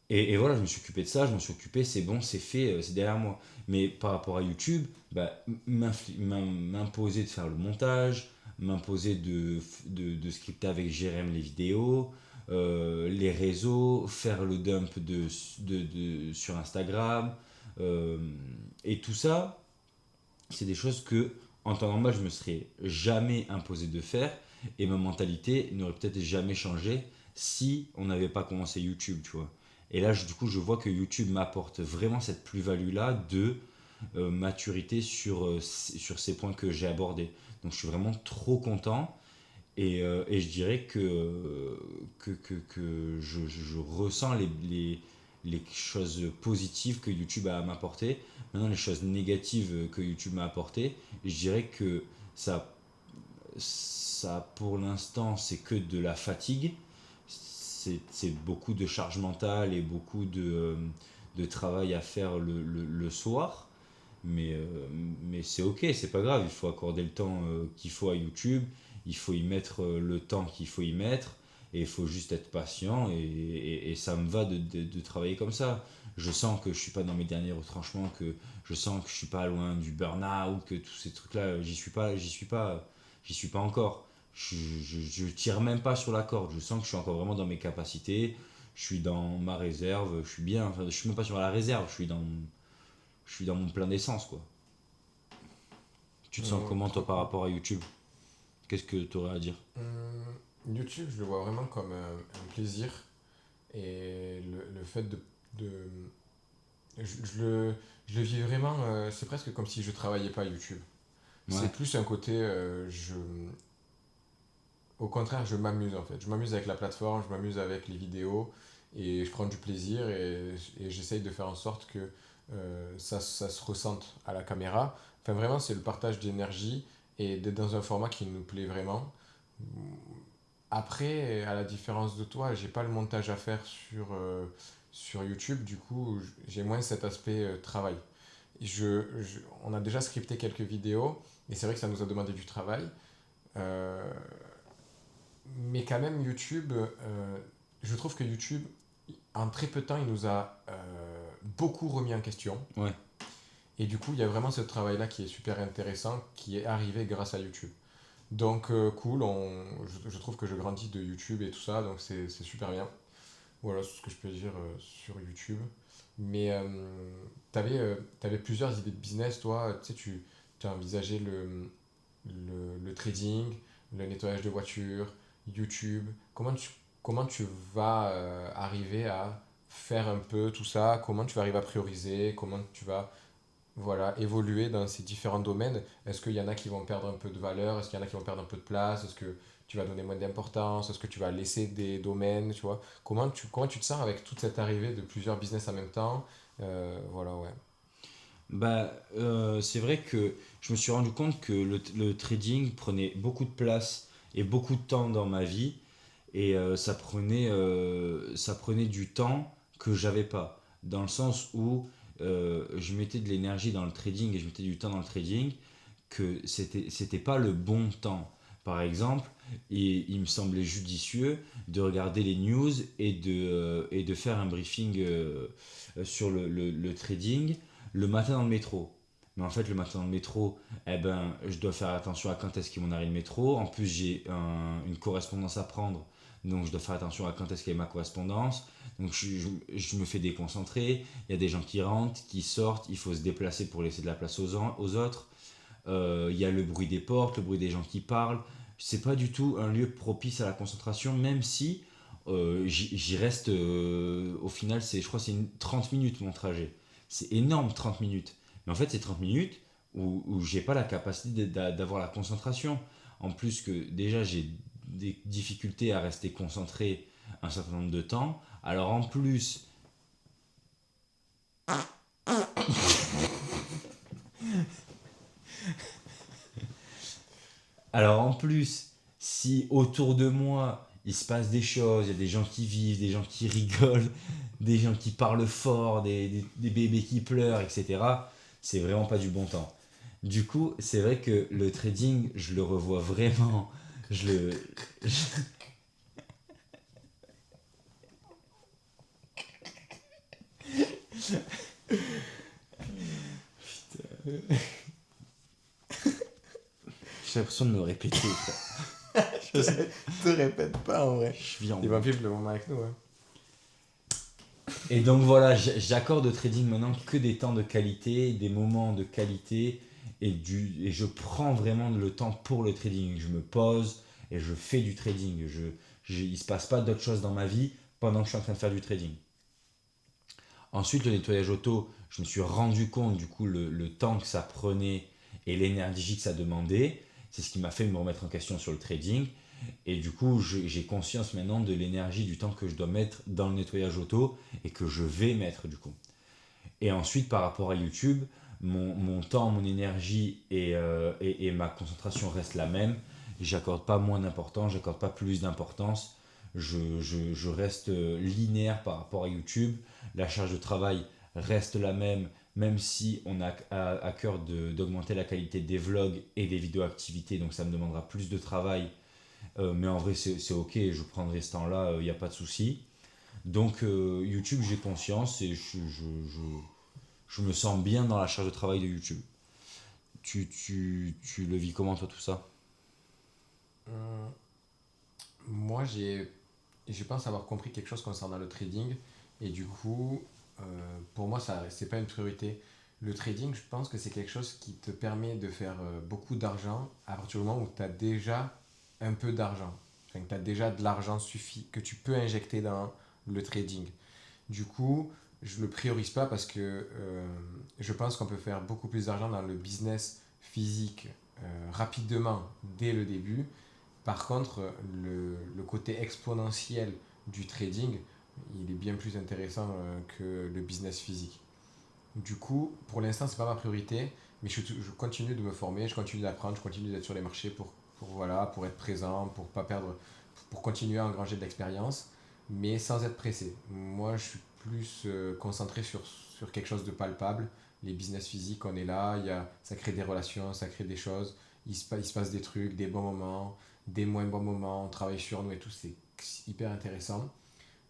et voilà, je me suis occupé de ça, je m'en suis occupé, c'est bon, c'est fait, c'est derrière moi. Mais par rapport à YouTube, bah, m'imposer de faire le montage, m'imposer de scripter avec Jérém les vidéos, les réseaux, faire le dump sur Instagram, et tout ça, c'est des choses que, en temps normal, je me serais jamais imposé de faire et ma mentalité n'aurait peut-être jamais changé si on n'avait pas commencé YouTube, tu vois. Et là, du coup, je vois que YouTube m'apporte vraiment cette plus-value-là de maturité sur ces points que j'ai abordés. Donc, je suis vraiment trop content et je dirais que je ressens les choses positives que YouTube a à m'apporter. Maintenant, les choses négatives que YouTube m'a apportées, je dirais que ça, ça pour l'instant, c'est que de la fatigue. C'est beaucoup de charge mentale et beaucoup de travail à faire le soir. Mais c'est ok, c'est pas grave, il faut accorder le temps qu'il faut à YouTube, il faut y mettre le temps qu'il faut y mettre, et il faut juste être patient, et ça me va de travailler comme ça. Je sens que je suis pas dans mes derniers retranchements, que je sens que je suis pas loin du burn-out, que tous ces trucs-là, j'y suis pas encore. Je tire même pas sur la corde, je sens que je suis encore vraiment dans mes capacités, je suis dans ma réserve, je suis bien, enfin, je suis même pas sur la réserve, je suis dans mon plein d'essence, quoi. Tu te sens comment, Trop toi, par cool. rapport à YouTube? Qu'est-ce que tu aurais à dire? YouTube, je le vois vraiment comme un plaisir. Et le fait de je je le vis vraiment, c'est presque comme si je travaillais pas à YouTube. Ouais, C'est plus un côté, au contraire, je m'amuse en fait. Je m'amuse avec la plateforme, je m'amuse avec les vidéos et je prends du plaisir et j'essaye de faire en sorte que ça se ressente à la caméra. Enfin, vraiment, c'est le partage d'énergie et d'être dans un format qui nous plaît vraiment. Après, à la différence de toi, j'ai pas le montage à faire sur YouTube, du coup, j'ai moins cet aspect travail. On a déjà scripté quelques vidéos et c'est vrai que ça nous a demandé du travail. Euh, mais quand même, YouTube, je trouve que YouTube, en très peu de temps, il nous a beaucoup remis en question. ouais. Et du coup, il y a vraiment ce travail-là qui est super intéressant, qui est arrivé grâce à YouTube. Donc, cool, je trouve que je grandis de YouTube et tout ça, donc c'est super bien. Voilà, c'est ce que je peux dire sur YouTube. Mais t'avais plusieurs idées de business, toi. Tu sais, tu as envisagé le trading, le nettoyage de voitures, YouTube. Comment tu vas arriver à faire un peu tout ça? Comment tu vas arriver à prioriser? Comment tu vas voilà, évoluer dans ces différents domaines? Est-ce qu'il y en a qui vont perdre un peu de valeur? Est-ce qu'il y en a qui vont perdre un peu de place? Est-ce que tu vas donner moins d'importance? Est-ce que tu vas laisser des domaines, tu vois? Comment tu te sens avec toute cette arrivée de plusieurs business en même temps? Voilà, ouais. C'est vrai que je me suis rendu compte que le trading prenait beaucoup de place et beaucoup de temps dans ma vie. Et ça prenait du temps que j'avais pas. Dans le sens où je mettais de l'énergie dans le trading et je mettais du temps dans le trading, que c'était pas le bon temps. Par exemple, il me semblait judicieux de regarder les news et de faire un briefing sur le trading le matin dans le métro. Mais en fait, le matin dans le métro, eh ben, je dois faire attention à quand est-ce qu'ils vont arriver le métro. En plus, j'ai une correspondance à prendre, donc je dois faire attention à quand est-ce qu'il y a ma correspondance. Donc je me fais déconcentrer. Il y a des gens qui rentrent, qui sortent. Il faut se déplacer pour laisser de la place aux autres. Il y a le bruit des portes, le bruit des gens qui parlent. C'est pas du tout un lieu propice à la concentration, même si j'y reste. Au final, je crois que c'est 30 minutes mon trajet. C'est énorme, 30 minutes. Mais en fait, c'est 30 minutes où j'ai pas la capacité d'avoir la concentration. En plus que déjà, j'ai des difficultés à rester concentré un certain nombre de temps. Alors en plus, si autour de moi, il se passe des choses, il y a des gens qui vivent, des gens qui rigolent, des gens qui parlent fort, des bébés qui pleurent, etc., c'est vraiment pas du bon temps. Du coup, c'est vrai que le trading, je le revois vraiment. Je le. J'ai l'impression de me répéter, frère. Je sais, te répète pas en vrai. Je vis en Il va boucle. vivre le moment avec nous, hein. Et donc voilà, j'accorde au trading maintenant que des temps de qualité, des moments de qualité et je prends vraiment le temps pour le trading. Je me pose et je fais du trading. Il ne se passe pas d'autre chose dans ma vie pendant que je suis en train de faire du trading. Ensuite, le nettoyage auto, je me suis rendu compte du coup le temps que ça prenait et l'énergie que ça demandait. C'est ce qui m'a fait me remettre en question sur le trading. Et du coup, j'ai conscience maintenant de l'énergie, du temps que je dois mettre dans le nettoyage auto et que je vais mettre du coup. Et ensuite, par rapport à YouTube, mon temps, mon énergie et ma concentration restent la même. J'accorde pas moins d'importance, j'accorde pas plus d'importance. Je reste linéaire par rapport à YouTube. La charge de travail reste la même, même si on a à cœur d'augmenter la qualité des vlogs et des vidéos activités. Donc ça me demandera plus de travail. Mais en vrai, c'est ok, je prendrai ce temps-là, il n'y a pas de souci. Donc YouTube, j'ai conscience et je me sens bien dans la charge de travail de YouTube. Tu le vis comment, toi, tout ça? Hum, Moi, je pense avoir compris quelque chose concernant le trading. Et du coup, pour moi, ça, c'est pas une priorité. Le trading, je pense que c'est quelque chose qui te permet de faire beaucoup d'argent à partir du moment où tu as déjà un peu d'argent. Enfin, que tu as déjà de l'argent que tu peux injecter dans le trading. Du coup, je le priorise pas parce que je pense qu'on peut faire beaucoup plus d'argent dans le business physique rapidement dès le début. Par contre, le côté exponentiel du trading, il est bien plus intéressant que le business physique. Du coup, pour l'instant, c'est pas ma priorité, mais je continue de me former, je continue d'apprendre, je continue d'être sur les marchés voilà, pour être présent, pour pas perdre, pour continuer à engranger de l'expérience, mais sans être pressé. Moi, je suis plus concentré sur quelque chose de palpable. Les business physiques, on est là, ça crée des relations, ça crée des choses, il se passe des trucs, des bons moments, des moins bons moments, on travaille sur nous et tout, c'est hyper intéressant.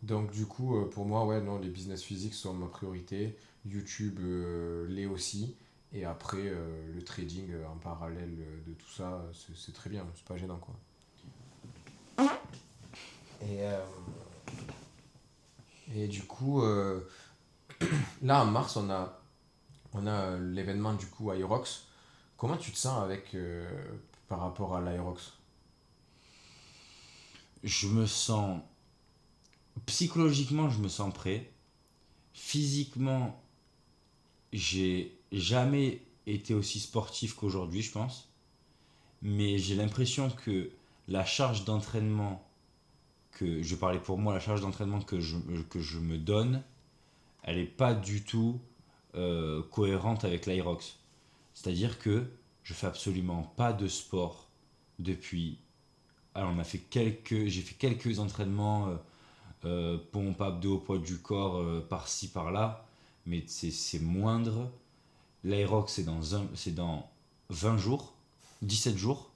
Donc du coup, pour moi, ouais, non, les business physiques sont ma priorité. YouTube l'est aussi. Et après, le trading en parallèle de tout ça, c'est très bien, c'est pas gênant quoi. Et, euh, et du coup, là en mars, on a l'événement du coup Aerox. Comment tu te sens avec par rapport à l'Aerox? Je me sens. Psychologiquement, je me sens prêt. Physiquement, j'ai jamais été aussi sportif qu'aujourd'hui, je pense. Mais j'ai l'impression que la charge d'entraînement je parlais pour moi, la charge d'entraînement que je me donne, elle n'est pas du tout cohérente avec l'Aerox. C'est-à-dire que je fais absolument pas de sport depuis. Alors j'ai fait quelques entraînements, pompe, abdos, poids du corps, par-ci par-là, mais c'est moindre. L'Aerox c'est dans 20 jours, 17 jours.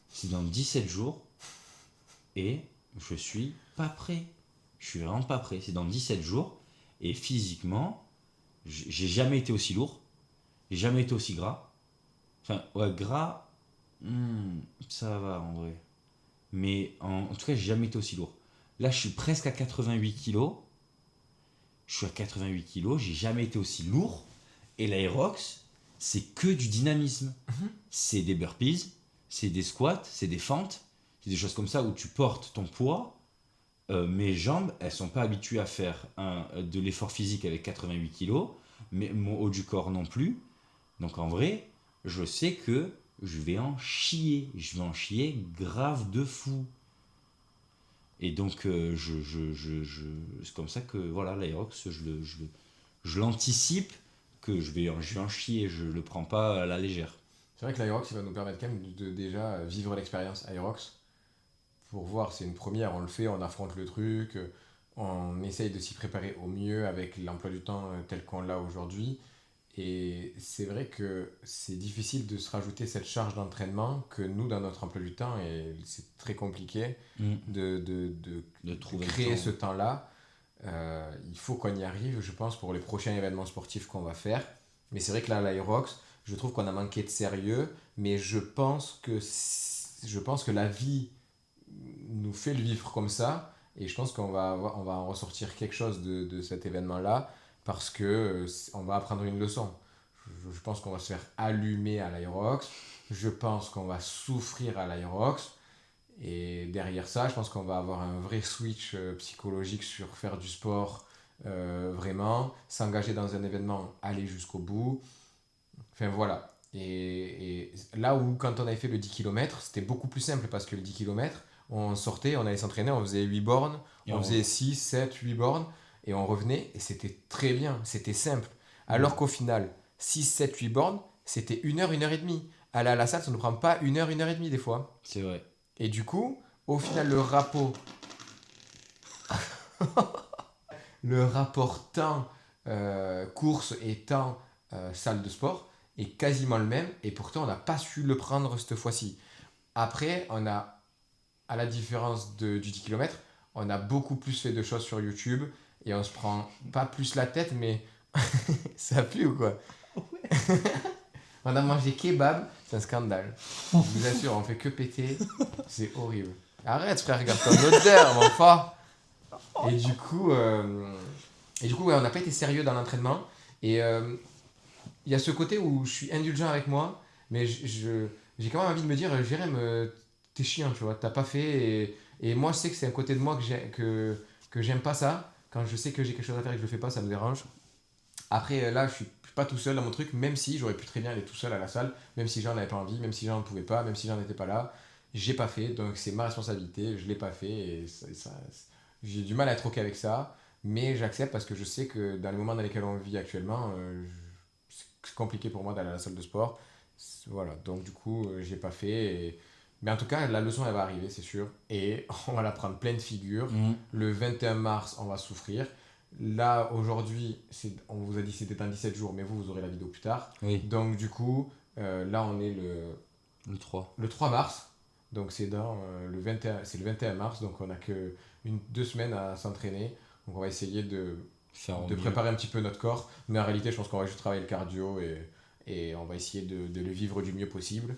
C'est dans 17 jours et je suis pas prêt. Je suis vraiment pas prêt. C'est dans 17 jours et physiquement, j'ai jamais été aussi lourd, j'ai jamais été aussi gras. Enfin, ouais, gras, ça va en vrai. Mais en tout cas, j'ai jamais été aussi lourd. Là, je suis presque à 88 kilos. Je suis à 88 kilos, j'ai jamais été aussi lourd. Et l'aérox, c'est que du dynamisme. C'est des burpees, c'est des squats, c'est des fentes, c'est des choses comme ça où tu portes ton poids. Mes jambes, elles sont pas habituées à faire de l'effort physique avec 88 kilos, mais mon haut du corps non plus. Donc en vrai, je sais que je vais en chier. Je vais en chier grave de fou. Et donc, c'est comme ça que voilà, l'Aerox, je l'anticipe que je vais en chier. Je le prends pas à la légère. C'est vrai que l'Aerox, il va nous permettre quand même de déjà vivre l'expérience Aerox pour voir, c'est une première, on le fait, on affronte le truc, on essaye de s'y préparer au mieux avec l'emploi du temps tel qu'on l'a aujourd'hui. Et c'est vrai que c'est difficile de se rajouter cette charge d'entraînement que nous, dans notre emploi du temps, et c'est très compliqué Mm. De de trouver le créer temps. ce temps-là. Il faut qu'on y arrive, je pense, pour les prochains événements sportifs qu'on va faire. Mais c'est vrai que là, l'Aerox, je trouve qu'on a manqué de sérieux, mais je pense que la vie nous fait le vivre comme ça. Et je pense on va en ressortir quelque chose de cet événement-là parce que on va apprendre une leçon. Je pense qu'on va se faire allumer à l'Aerox. Je pense qu'on va souffrir à l'Aerox. Et derrière ça, je pense qu'on va avoir un vrai switch psychologique sur faire du sport vraiment, s'engager dans un événement, aller jusqu'au bout. Enfin voilà. Et là où quand on avait fait le 10 km, c'était beaucoup plus simple parce que le 10 km, on sortait, on allait s'entraîner, on faisait 8 bornes, Et on on faisait revient. 6 7 8 bornes et on revenait et c'était très bien, c'était simple. Mm. Alors qu'au final, 6 7 8 bornes, c'était 1 heure et demie. Aller à la salle, ça ne prend pas 1 heure et demie des fois. C'est vrai. Et du coup, au final, le rapport temps course et temps salle de sport est quasiment le même et pourtant on n'a pas su le prendre cette fois-ci. Après, à la différence du 10 km, on a beaucoup plus fait de choses sur YouTube et on se prend pas plus la tête, mais ça pue ou quoi? On a mangé kebab, c'est un scandale. Je vous assure, on fait que péter, c'est horrible. Arrête frère, regarde ton odeur, mon enfant. Et du coup, ouais, on n'a pas été sérieux dans l'entraînement. Et il y a ce côté où je suis indulgent avec moi, mais j'ai quand même envie de me dire, Jérém, t'es chiant, tu vois, t'as pas fait. Et moi, je sais que c'est un côté de moi que j'aime pas ça. Quand je sais que j'ai quelque chose à faire et que je le fais pas, ça me dérange. Après, là, je suis pas tout seul dans mon truc, même si j'aurais pu très bien aller tout seul à la salle, même si j'en avais pas envie, même si j'en pouvais pas, même si j'en étais pas là. J'ai pas fait, donc c'est ma responsabilité, je l'ai pas fait. Et j'ai du mal à être ok avec ça, mais j'accepte parce que je sais que dans les moments dans lesquels on vit actuellement, c'est compliqué pour moi d'aller à la salle de sport. Voilà, donc du coup, j'ai pas fait. Mais en tout cas, la leçon, elle va arriver, c'est sûr. Et on va la prendre pleine figure. Mm. Le 21 mars, on va souffrir. Là, aujourd'hui, on vous a dit que c'était dans 17 jours, mais vous aurez la vidéo plus tard. Oui, Donc du coup, là, on est le 3. le 3 mars. Donc c'est c'est le 21 mars, donc on a que 2 semaines à s'entraîner. Donc on va essayer Faire au de mieux. préparer un petit peu notre corps. Mais en réalité, je pense qu'on va juste travailler le cardio et on va essayer de le vivre du mieux possible.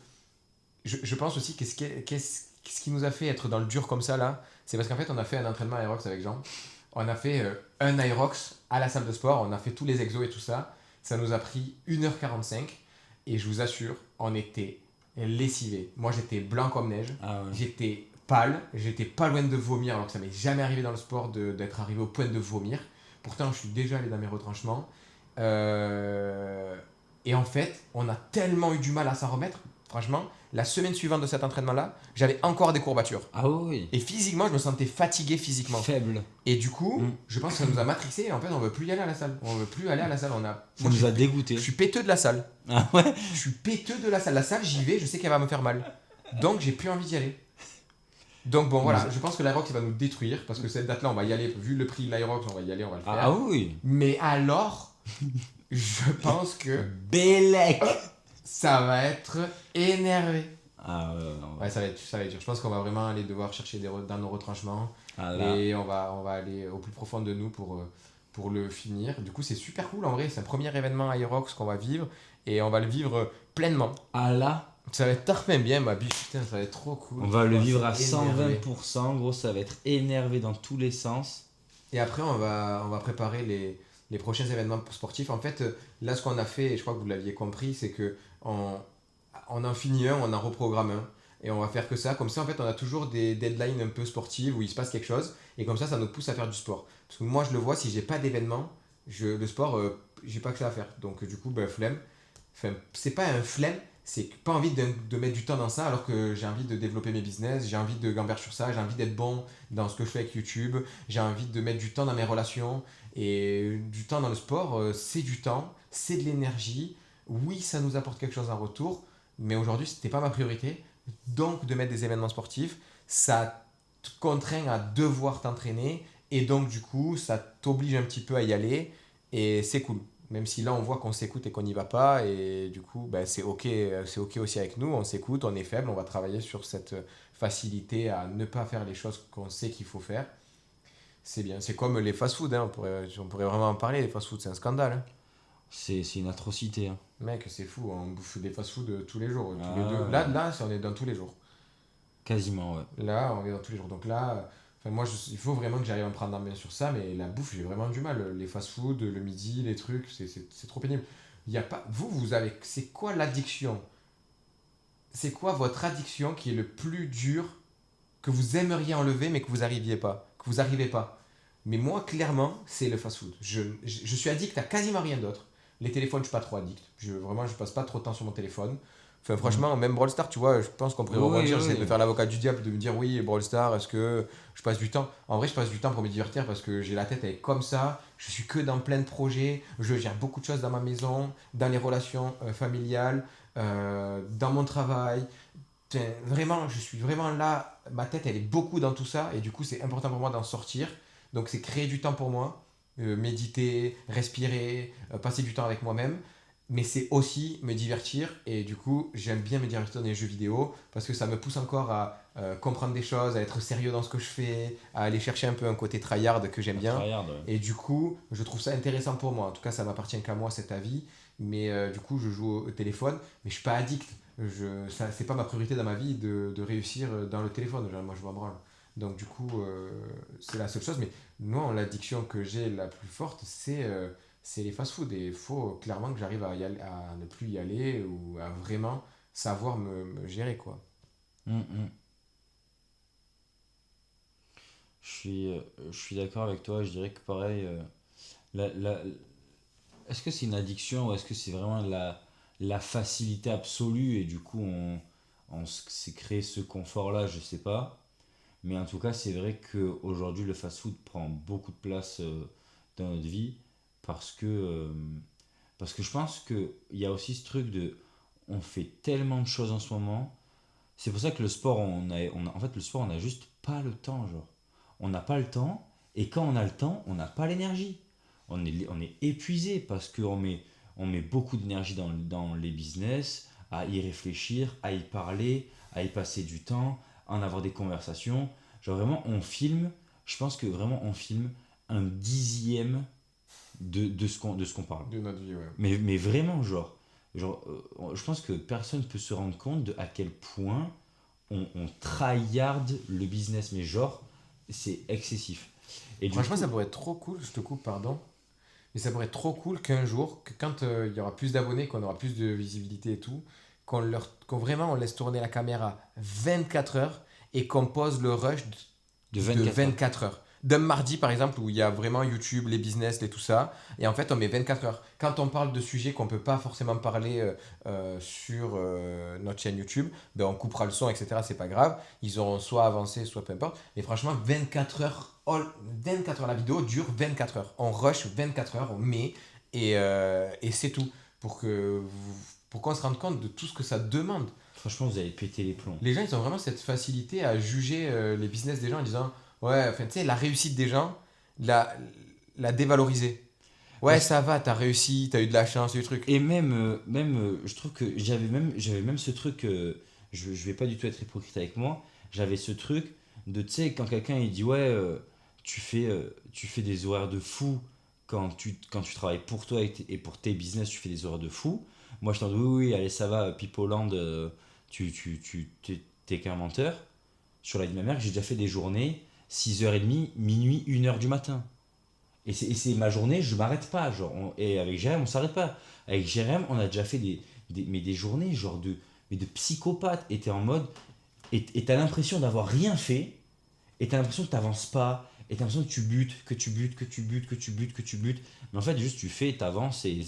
Je pense aussi que ce qui nous a fait être dans le dur comme ça là, c'est parce qu'en fait on a fait un entraînement aérox avec Jean. On a fait un aérox à la salle de sport, on a fait tous les exos et tout ça. Ça nous a pris 1h45 et je vous assure, on était lessivés. Moi j'étais blanc comme neige, Ah ouais. j'étais pâle, j'étais pas loin de vomir alors que ça m'est jamais arrivé dans le sport d'être arrivé au point de vomir. Pourtant je suis déjà allé dans mes retranchements. Euh, et en fait, on a tellement eu du mal à s'en remettre. Franchement, la semaine suivante de cet entraînement-là, j'avais encore des courbatures. Ah oui. Et physiquement, je me sentais fatigué physiquement. Faible. Et du coup, Mm. je pense que ça nous a matrixé et en fait, on veut plus y aller à la salle. On veut plus aller à la salle. Ça Moi, nous a je dégoûté. suis péteux de la salle. Ah ouais. Je suis péteux de la salle. La salle, j'y vais, je sais qu'elle va me faire mal. Donc, j'ai plus envie d'y aller. Donc, bon, voilà, je pense que l'Aerox, il va nous détruire parce que cette date-là, on va y aller. Vu le prix de l'Aerox, on va y aller, on va le faire. Ah oui. Mais alors, je pense que Bélec. ça va être énervé. Ah ouais, ouais. Ouais, ça va être dur. Je pense qu'on va vraiment aller devoir chercher dans nos retranchements Ah là. et on va aller au plus profond de nous pour le finir. Du coup, c'est super cool en vrai. C'est un premier événement Aerox qu'on va vivre et on va le vivre pleinement. Ah là. Ça va être tarpin bien, ma biche. Putain, ça va être trop cool. On va le Ouais, vivre à c'est énervé. 120%. Gros, ça va être énervé dans tous les sens. Et après, on va préparer les prochains événements sportifs. En fait, là, ce qu'on a fait, et je crois que vous l'aviez compris, c'est que on en finit un, on en reprogramme un. Et on va faire que ça. Comme ça, en fait, on a toujours des deadlines un peu sportives où il se passe quelque chose. Et comme ça nous pousse à faire du sport. Parce que moi, je le vois, si j'ai pas d'événement, le sport, j'ai pas que ça à faire. Donc, du coup, ben, flemme. Enfin, c'est pas un flemme, c'est pas envie de mettre du temps dans ça alors que j'ai envie de développer mes business, j'ai envie de gamberger sur ça, j'ai envie d'être bon dans ce que je fais avec YouTube, j'ai envie de mettre du temps dans mes relations. Et du temps dans le sport, c'est du temps, c'est de l'énergie. Oui, ça nous apporte quelque chose en retour, mais aujourd'hui, c'était pas ma priorité. Donc, de mettre des événements sportifs, ça te contraint à devoir t'entraîner et donc, du coup, ça t'oblige un petit peu à y aller et c'est cool. Même si là, on voit qu'on s'écoute et qu'on n'y va pas, et du coup, ben, c'est ok aussi avec nous. On s'écoute, on est faible, on va travailler sur cette facilité à ne pas faire les choses qu'on sait qu'il faut faire. C'est bien. C'est comme les fast-food, hein. On pourrait vraiment en parler. Les fast-food, c'est un scandale, hein. C'est une atrocité. Hein. Mec, c'est fou. On bouffe des fast-food tous les jours, tous les Ah deux. ouais. Là, on est dans tous les jours. Quasiment, ouais. Là, on est dans tous les jours. Donc là, enfin, moi, il faut vraiment que j'arrive à me prendre en main sur ça, mais la bouffe, j'ai vraiment du mal. Les fast-food, le midi, les trucs, c'est trop pénible. Il y a pas... Vous avez... C'est quoi l'addiction? C'est quoi votre addiction qui est le plus dur que vous aimeriez enlever mais que vous n'arriviez pas, que vous arrivez pas. Mais moi, clairement, c'est le fast-food. Je suis addict à quasiment rien d'autre. Les téléphones, je suis pas trop addict. Vraiment, je passe pas trop de temps sur mon téléphone. Enfin, franchement, même Brawl Stars, tu vois, je pense qu'on pourrait Oui, rebondir. oui, J'essaie de me oui. faire l'avocat du diable, de me dire oui, Brawl Stars, est-ce que je passe du temps? En vrai, je passe du temps pour me divertir parce que j'ai la tête, elle est comme ça. Je suis que dans plein de projets. Je gère beaucoup de choses dans ma maison, dans les relations familiales, dans mon travail. Vraiment, je suis vraiment là, ma tête elle est beaucoup dans tout ça et du coup c'est important pour moi d'en sortir. Donc c'est créer du temps pour moi, méditer, respirer, passer du temps avec moi-même. Mais c'est aussi me divertir et du coup j'aime bien me divertir dans les jeux vidéo parce que ça me pousse encore à comprendre des choses, à être sérieux dans ce que je fais, à aller chercher un peu un côté tryhard que j'aime Un bien. tryhard, ouais. Et du coup je trouve ça intéressant pour moi. En tout cas ça m'appartient qu'à moi cet avis. Mais du coup je joue au téléphone, mais je suis pas addict. C'est pas ma priorité dans ma vie de réussir dans le téléphone. Genre, moi, je m'en branle. Donc, du coup, c'est la seule chose. Mais moi, l'addiction que j'ai la plus forte, c'est les fast-food. Et il faut clairement que j'arrive à ne plus y aller ou à vraiment savoir me gérer, quoi. Mm. Je suis d'accord avec toi. Je dirais que pareil, la, la- est-ce que c'est une addiction ou est-ce que c'est vraiment la facilité absolue et du coup s'est créé ce confort-là, je sais pas. Mais en tout cas, c'est vrai qu'aujourd'hui, le fast-food prend beaucoup de place dans notre vie parce parce que je pense qu'il y a aussi ce truc de on fait tellement de choses en ce moment. C'est pour ça que le sport, en fait, le sport, on n'a juste pas le temps, genre. On n'a pas le temps, et quand on a le temps, on n'a pas l'énergie. On est épuisé parce on met beaucoup d'énergie dans les business, à y réfléchir, à y parler, à y passer du temps, à en avoir des conversations. Genre vraiment, je pense que vraiment on filme un dixième de ce qu'on parle. De notre vie, ouais. Mais vraiment, je pense que personne peut se rendre compte de à quel point on tryhard le business, mais genre, c'est excessif. Et du Franchement, coup, ça pourrait être trop cool. Je te coupe, pardon. Mais ça pourrait être trop cool qu'un jour, que quand il y aura plus d'abonnés, qu'on aura plus de visibilité et tout, qu'on vraiment on laisse tourner la caméra 24 heures et qu'on pose le rush de de 24 heures. 24 heures. D'un mardi par exemple où il y a vraiment YouTube, les business, les tout ça. Et en fait on met 24 heures. Quand on parle de sujets qu'on ne peut pas forcément parler sur notre chaîne YouTube, ben on coupera le son, etc. C'est pas grave. Ils auront soit avancé, soit peu importe. Mais franchement 24 heures, 24 heures la vidéo dure 24 heures. On rush 24 heures, on met et c'est tout. Pour qu'on se rende compte de tout ce que ça demande. Franchement, vous avez pété les plombs. Les gens, ils ont vraiment cette facilité à juger les business des gens en disant, ouais, enfin, tu sais, la réussite des gens, la, la dévaloriser. Ouais, Parce, ça va, t'as réussi, t'as eu de la chance, eu truc. et je trouve que j'avais même ce truc, je vais pas du tout être hypocrite avec moi, j'avais ce truc de, tu sais, quand quelqu'un il dit, ouais, tu fais des horaires de fou quand tu travailles pour toi et pour tes business, tu fais des horaires de fou. Moi, je t'en dis, oui, oui, allez, ça va, Pipoland, t'es qu'un menteur. Sur la vie de ma mère, j'ai déjà fait des journées 6h30, minuit, 1h du matin. Et c'est ma journée, je m'arrête pas. Et avec Jérém, on s'arrête pas. Avec Jérém, on a déjà fait mais des journées mais de psychopathe. Et t'es en mode. Et t'as l'impression d'avoir rien fait. Et t'as l'impression que t'avances pas. Et t'as l'impression que tu butes, que tu butes, que tu butes, que tu butes, que tu butes. Mais en fait, juste tu fais, t'avances. Et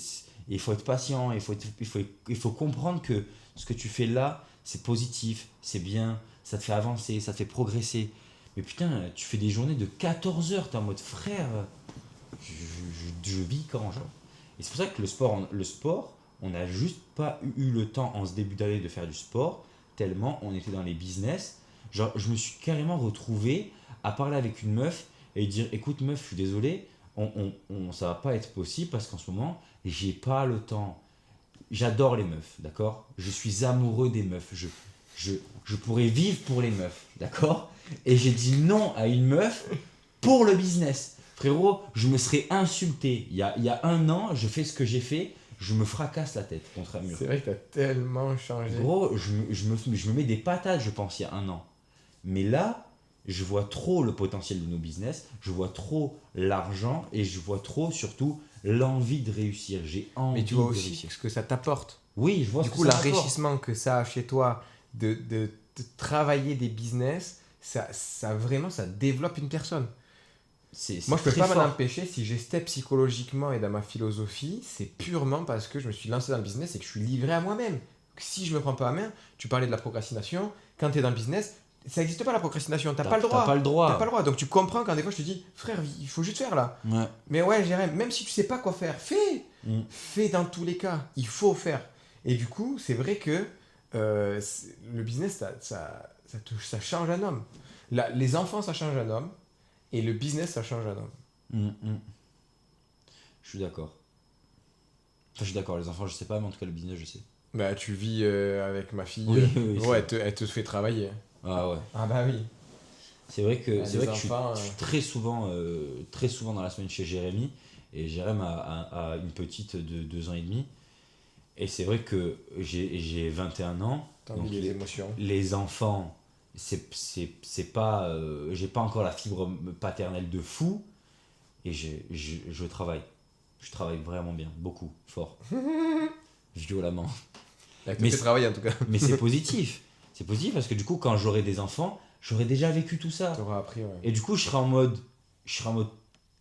il faut être patient. Il faut comprendre que ce que tu fais là, c'est positif, c'est bien. Ça te fait avancer, ça te fait progresser. Mais putain, tu fais des journées de 14 heures. T'es en mode frère je vis quand genre. Et c'est pour ça que le sport, on n'a juste pas eu le temps en ce début d'année de faire du sport, tellement on était dans les business. Genre, je me suis carrément retrouvé à parler avec une meuf et dire écoute, meuf, je suis désolé, ça va pas être possible parce qu'en ce moment, j'ai pas le temps. J'adore les meufs, d'accord. Je suis amoureux des meufs. Je, je pourrais vivre pour les meufs, d'accord. Et j'ai dit non à une meuf pour le business. Frérot, je me serais insulté. Il y a un an, je fais ce que j'ai fait, je me fracasse la tête contre un mur. C'est vrai que t'as tellement changé. Gros, je me mets des patates, je pense, il y a un an. Mais là, je vois trop le potentiel de nos business, je vois trop l'argent et je vois trop surtout l'envie de réussir. J'ai Mais envie tu vois de aussi réussir. ce que ça t'apporte. Oui, je vois Du ce que coup, ça m'apporte. l'enrichissement que ça a chez toi de travailler des business, vraiment, ça développe une personne. C'est Moi, je peux très pas m'en fort. empêcher si j'estais psychologiquement et dans ma philosophie, c'est purement parce que je me suis lancé dans le business et que je suis livré à moi-même. Si je me prends pas à main, tu parlais de la procrastination, quand tu es dans le business, ça n'existe pas la procrastination, t'as pas le T'as pas droit. le T'as pas droit. le droit. Donc tu comprends quand des fois je te dis, frère, il faut juste faire là. Ouais. Mais ouais, Jérém, même si tu sais pas quoi faire, fais. Mm. Fais dans tous les cas. Il faut faire. Et du coup, c'est vrai que le business, ça change un homme. Les enfants, ça change un homme. Et le business, ça change un homme. Mm. Je suis d'accord. Enfin, je suis d'accord, les enfants, je sais pas, mais en tout cas, le business, je sais. Bah, tu vis avec ma fille. Oui, oui, oui, c'est Ouais, vrai. elle te fait travailler. Ah ouais. Ah bah oui. C'est Les vrai que enfants. je suis très souvent dans la semaine chez Jérémy. Et Jérémy a une petite de 2 ans et demi. Et c'est vrai que j'ai 21 ans. T'as Donc envie des émotions. les enfants, c'est pas. J'ai pas encore la fibre paternelle de fou. Et je travaille. Je travaille vraiment bien. Beaucoup. Fort. Violemment. Elle te Mais fait travailler en tout cas. Mais c'est positif. C'est positif parce que du coup, quand j'aurai des enfants, j'aurai déjà vécu tout ça. T'auras appris, ouais. Et du coup, je serai en mode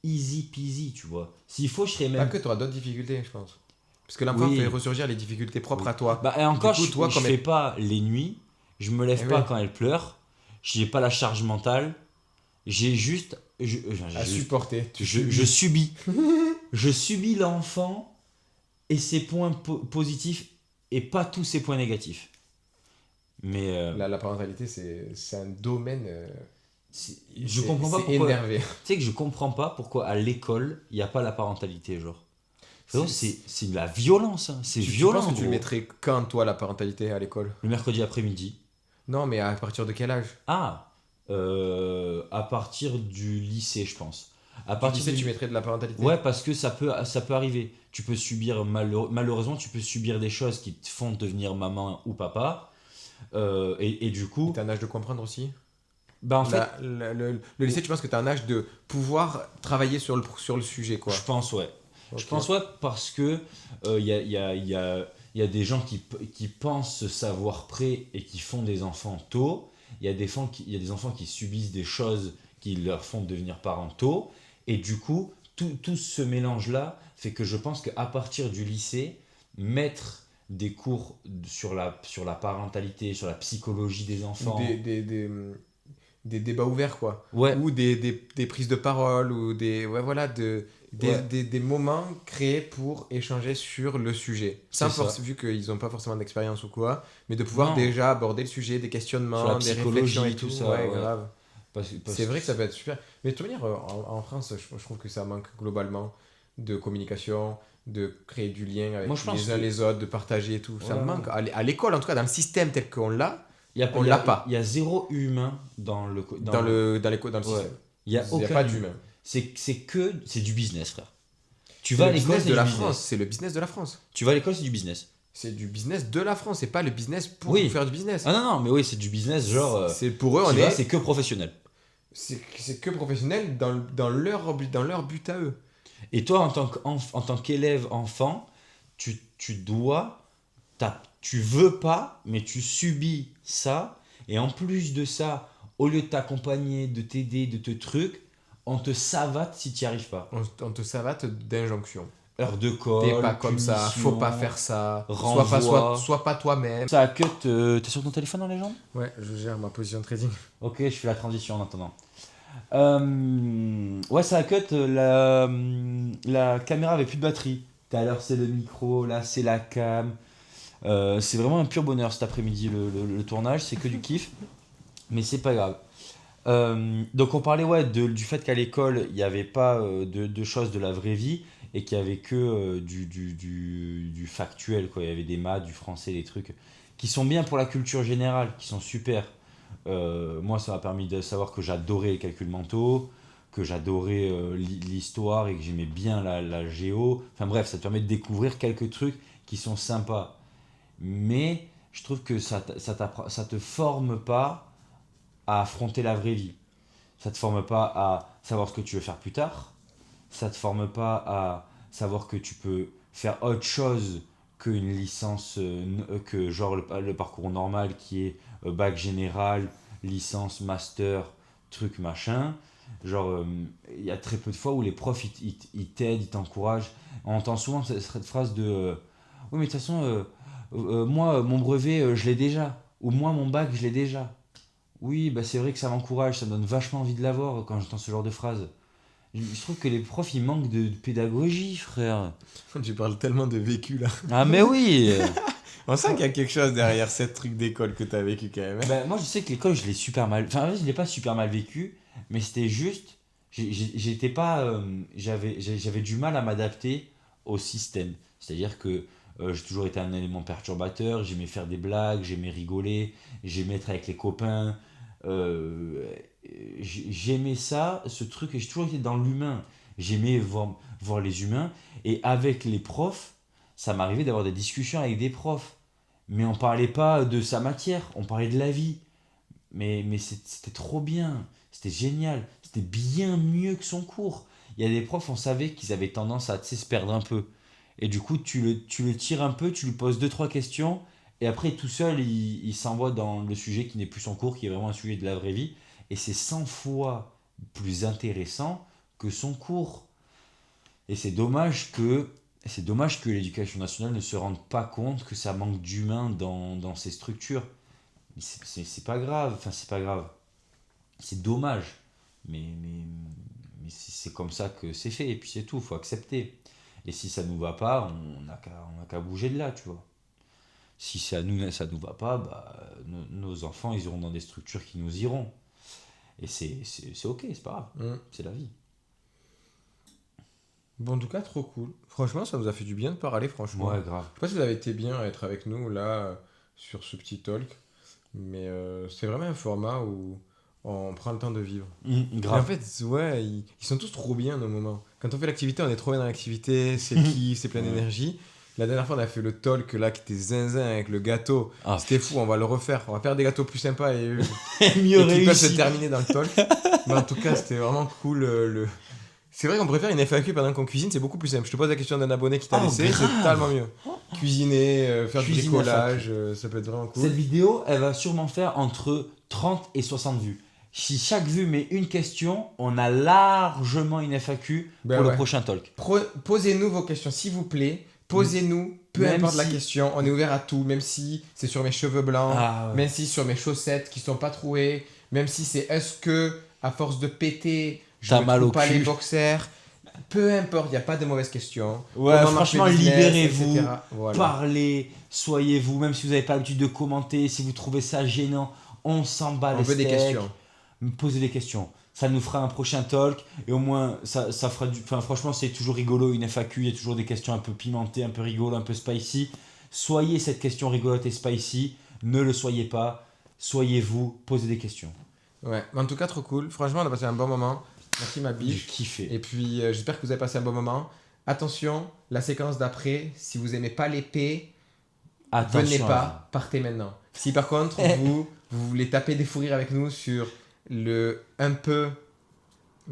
easy peasy, tu vois. S'il faut, je serai Pas même. que t'auras d'autres difficultés, je pense. Parce que l'enfant fait Oui, ressurgir les difficultés propres oui. à toi. Bah, et Du encore, coup, toi, je comme. fais pas les nuits, je me Eh lève oui, pas quand elle pleure, j'ai pas la charge mentale, j'ai juste. à supporter. Tu Je subis. subis. Je subis l'enfant et ses points positifs et pas tous ses points négatifs. Mais La parentalité, c'est un domaine. je comprends pas C'est pourquoi. énervé. Tu sais que je comprends pas pourquoi à l'école, il n'y a pas la parentalité, genre. Frérot, c'est de la violence, hein. C'est Tu penses violent, que tu le gros. mettrais quand, toi, la parentalité à l'école? Le mercredi après-midi. Non, mais à partir de quel âge? Ah, à partir du lycée, je pense. À Tu partir disais, du... tu mettrais de la parentalité? Ouais, parce que ça peut arriver. Tu peux subir, malheureusement, tu peux subir des choses qui te font devenir maman ou papa. Et du Et coup, t'as un âge de comprendre aussi? bah en fait, Le lycée, tu penses que t'as un âge de pouvoir travailler sur le sujet, je quoi. pense, ouais. Je Ok. pense, ouais, parce que il y a des gens qui pensent se savoir prêts et qui font des enfants tôt. Il y a des enfants qui subissent des choses qui leur font devenir parents tôt. Et du coup, tout ce mélange-là fait que je pense qu'à partir du lycée, mettre des cours sur la parentalité, sur la psychologie des Ou enfants. des débats ouverts, quoi. Ouais, Ou des prises de parole, ou ouais, voilà, ouais, des moments créés pour échanger sur le sujet. c'est Sans ça. force, vu qu'ils n'ont pas forcément d'expérience ou quoi, mais de pouvoir Non, déjà aborder le sujet, des sur la questionnements, des réflexions et psychologie, tout tout. ça, Ouais, ouais. grave. Parce C'est que vrai que ça peut être super. Mais de toute manière, en France, je trouve que ça manque globalement de communication, de créer du lien moi, avec je pense les uns que. les autres, de partager et tout. Ouais, Ça me ouais. manque. À l'école, en tout cas, dans le système tel qu'on l'a, Il y a, on il y l'a a, il pas. y a zéro humain dans le. Dans le Ouais. système. Il n'y a Il n'y a aucun pas humain. d'humain. C'est du business, frère. Tu C'est vas le à l'école, business c'est de du la France. business. C'est le business de la France. Tu vas à l'école, c'est du business. C'est du business de la France. C'est pas le business pour Oui. faire du business. Ah non, non, mais oui, c'est du business, genre. C'est pour eux, Tu vas, c'est que professionnel. c'est que professionnel dans leur but à eux. Et toi, en tant qu'élève enfant, tu dois. Tu veux pas, mais tu subis ça. Et en plus de ça, au lieu de t'accompagner, de t'aider, de te truc, on te savate si tu n'y arrives pas. On te savate d'injonctions. Heure de T'es pas colle, comme ça, faut pas punition, faire ça, renvoi. sois pas toi-même. Ça cut, t'es sur ton téléphone en légende? Ouais, je gère ma position de trading. Ok, je fais la transition en attendant. Ouais, ça a cut, la caméra avait plus de batterie. Tout à l'heure c'est le micro, là c'est la cam. C'est vraiment un pur bonheur cet après-midi le tournage, c'est que du kiff, mais c'est pas grave. Donc on parlait ouais, du fait qu'à l'école il n'y avait pas de choses de la vraie vie et qu'il y avait que du factuel, quoi. Il y avait des maths, du français, des trucs qui sont bien pour la culture générale, qui sont super. Moi ça m'a permis de savoir que j'adorais les calculs mentaux, que j'adorais l'histoire et que j'aimais bien la géo. Enfin bref, ça te permet de découvrir quelques trucs qui sont sympas. Mais je trouve que ça te forme pas à affronter la vraie vie. Ça te forme pas à savoir ce que tu veux faire plus tard. Ça te forme pas à savoir que tu peux faire autre chose qu'une licence, que genre le parcours normal qui est bac général, licence, master, truc machin. Genre, il y a très peu de fois où les profs ils t'aident, ils t'encouragent. On entend souvent cette phrase de oui, mais de toute façon, moi, mon brevet, je l'ai déjà. Ou moi, mon bac, je l'ai déjà. Oui, bah c'est vrai que ça m'encourage, ça me donne vachement envie de l'avoir quand j'entends ce genre de phrase. Je trouve que les profs, ils manquent de pédagogie, frère. Tu parles tellement de vécu là. Ah, mais oui On sent qu'il y a quelque chose derrière cette truc d'école que t'as vécu quand même. Ben, moi, je sais que l'école, je l'ai super mal. Enfin, en fait, je l'ai pas super mal vécu, mais c'était juste. J'étais pas. J'avais du mal à m'adapter au système. C'est-à-dire que j'ai toujours été un élément perturbateur, j'aimais faire des blagues, j'aimais rigoler, j'aimais être avec les copains. euh, J'aimais ça, ce truc, et j'ai toujours été dans l'humain. J'aimais voir les humains, et avec les profs, ça m'arrivait d'avoir des discussions avec des profs. Mais on parlait pas de sa matière, on parlait de la vie. Mais c'était trop bien, c'était génial, c'était bien mieux que son cours. Il y a des profs, on savait qu'ils avaient tendance à tu sais, se perdre un peu. Et du coup, tu le tires un peu, tu lui poses deux trois questions, et après, tout seul, il s'envoie dans le sujet qui n'est plus son cours, qui est vraiment un sujet de la vraie vie. Et c'est 100 fois plus intéressant que son cours. Et c'est dommage que l'éducation nationale ne se rende pas compte que ça manque d'humain dans ces structures. Mais c'est pas grave, enfin c'est pas grave. C'est dommage. Mais c'est comme ça que c'est fait, et puis c'est tout, faut accepter. Et si ça nous va pas, on a qu'à bouger de là, tu vois. Si ça nous va pas, bah, nos enfants, ils iront dans des structures qui nous iront. Et c'est ok, c'est pas grave. Mm. C'est la vie. Bon, en tout cas, trop cool. Franchement, ça nous a fait du bien de parler, franchement. Ouais, grave. Je sais pas si vous avez été bien à être avec nous là sur ce petit talk, mais c'est vraiment un format où on prend le temps de vivre. Et en Grave. fait, ouais, ils sont tous trop bien nos moments. Quand on fait l'activité, on est trop bien dans l'activité, c'est kiff, c'est plein Ouais. d'énergie. La dernière fois, on a fait le talk là qui était zinzin avec le gâteau. Ah, C'était fou, on va le refaire. On va faire des gâteaux plus sympas et, mieux et qui peuvent se réussi. terminer dans le talk. Mais en tout cas, c'était vraiment cool. C'est vrai qu'on préfère une FAQ pendant qu'on cuisine, c'est beaucoup plus simple. Je te pose la question d'un abonné qui t'a Oh, laissé, c'est grave. totalement mieux. Cuisiner, faire du Cuisiner bricolage, ça peut être vraiment cool. Cette vidéo, elle va sûrement faire entre 30 et 60 vues. Si chaque vue met une question, on a largement une FAQ Ben pour le ouais. prochain talk. Posez-nous vos questions, s'il vous plaît. Posez-nous, peu Même importe la si- question, on est ouvert à tout, même si c'est sur mes cheveux blancs, Ah ouais. même si sur mes chaussettes qui sont pas trouées, même si c'est est-ce que, à force de péter, je T'as me mal trouve au pas les cul. boxers. Peu importe, il n'y a pas de mauvaises questions. Ouais, Comment marche le franchement, business, libérez-vous, etc. Voilà. parlez, soyez vous, même si vous n'avez pas l'habitude de commenter, si vous trouvez ça gênant, on s'en bat On les veut des steaks. questions. Posez des questions. Ça nous fera un prochain talk, et au moins, ça fera du. Enfin, franchement, c'est toujours rigolo, une FAQ, il y a toujours des questions un peu pimentées, un peu rigolo, un peu spicy. Soyez cette question rigolote et spicy, ne le soyez pas, soyez vous, posez des questions. Ouais, mais en tout cas, trop cool. Franchement, on a passé un bon moment. Merci ma J'ai biche. kiffé. Et puis, j'espère que vous avez passé un bon moment. Attention, la séquence d'après, si vous aimez pas l'épée, venez Attention à pas, partez maintenant. Si par contre, vous voulez taper des fous rires avec nous sur un peu,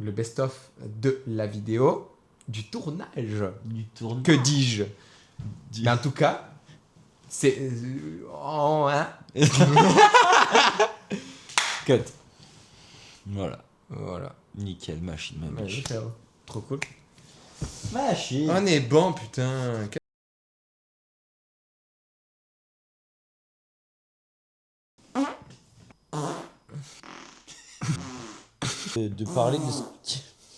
le best-of de la vidéo, du tournage. vous. Du tournoi. Que dis-je? Mais en tout cas, c'est. Hein? Cut. Voilà. Voilà. Nickel, machine, ma Vas-y, biche. frérot. Trop cool. Machine. On est bon, putain. De parler de ce.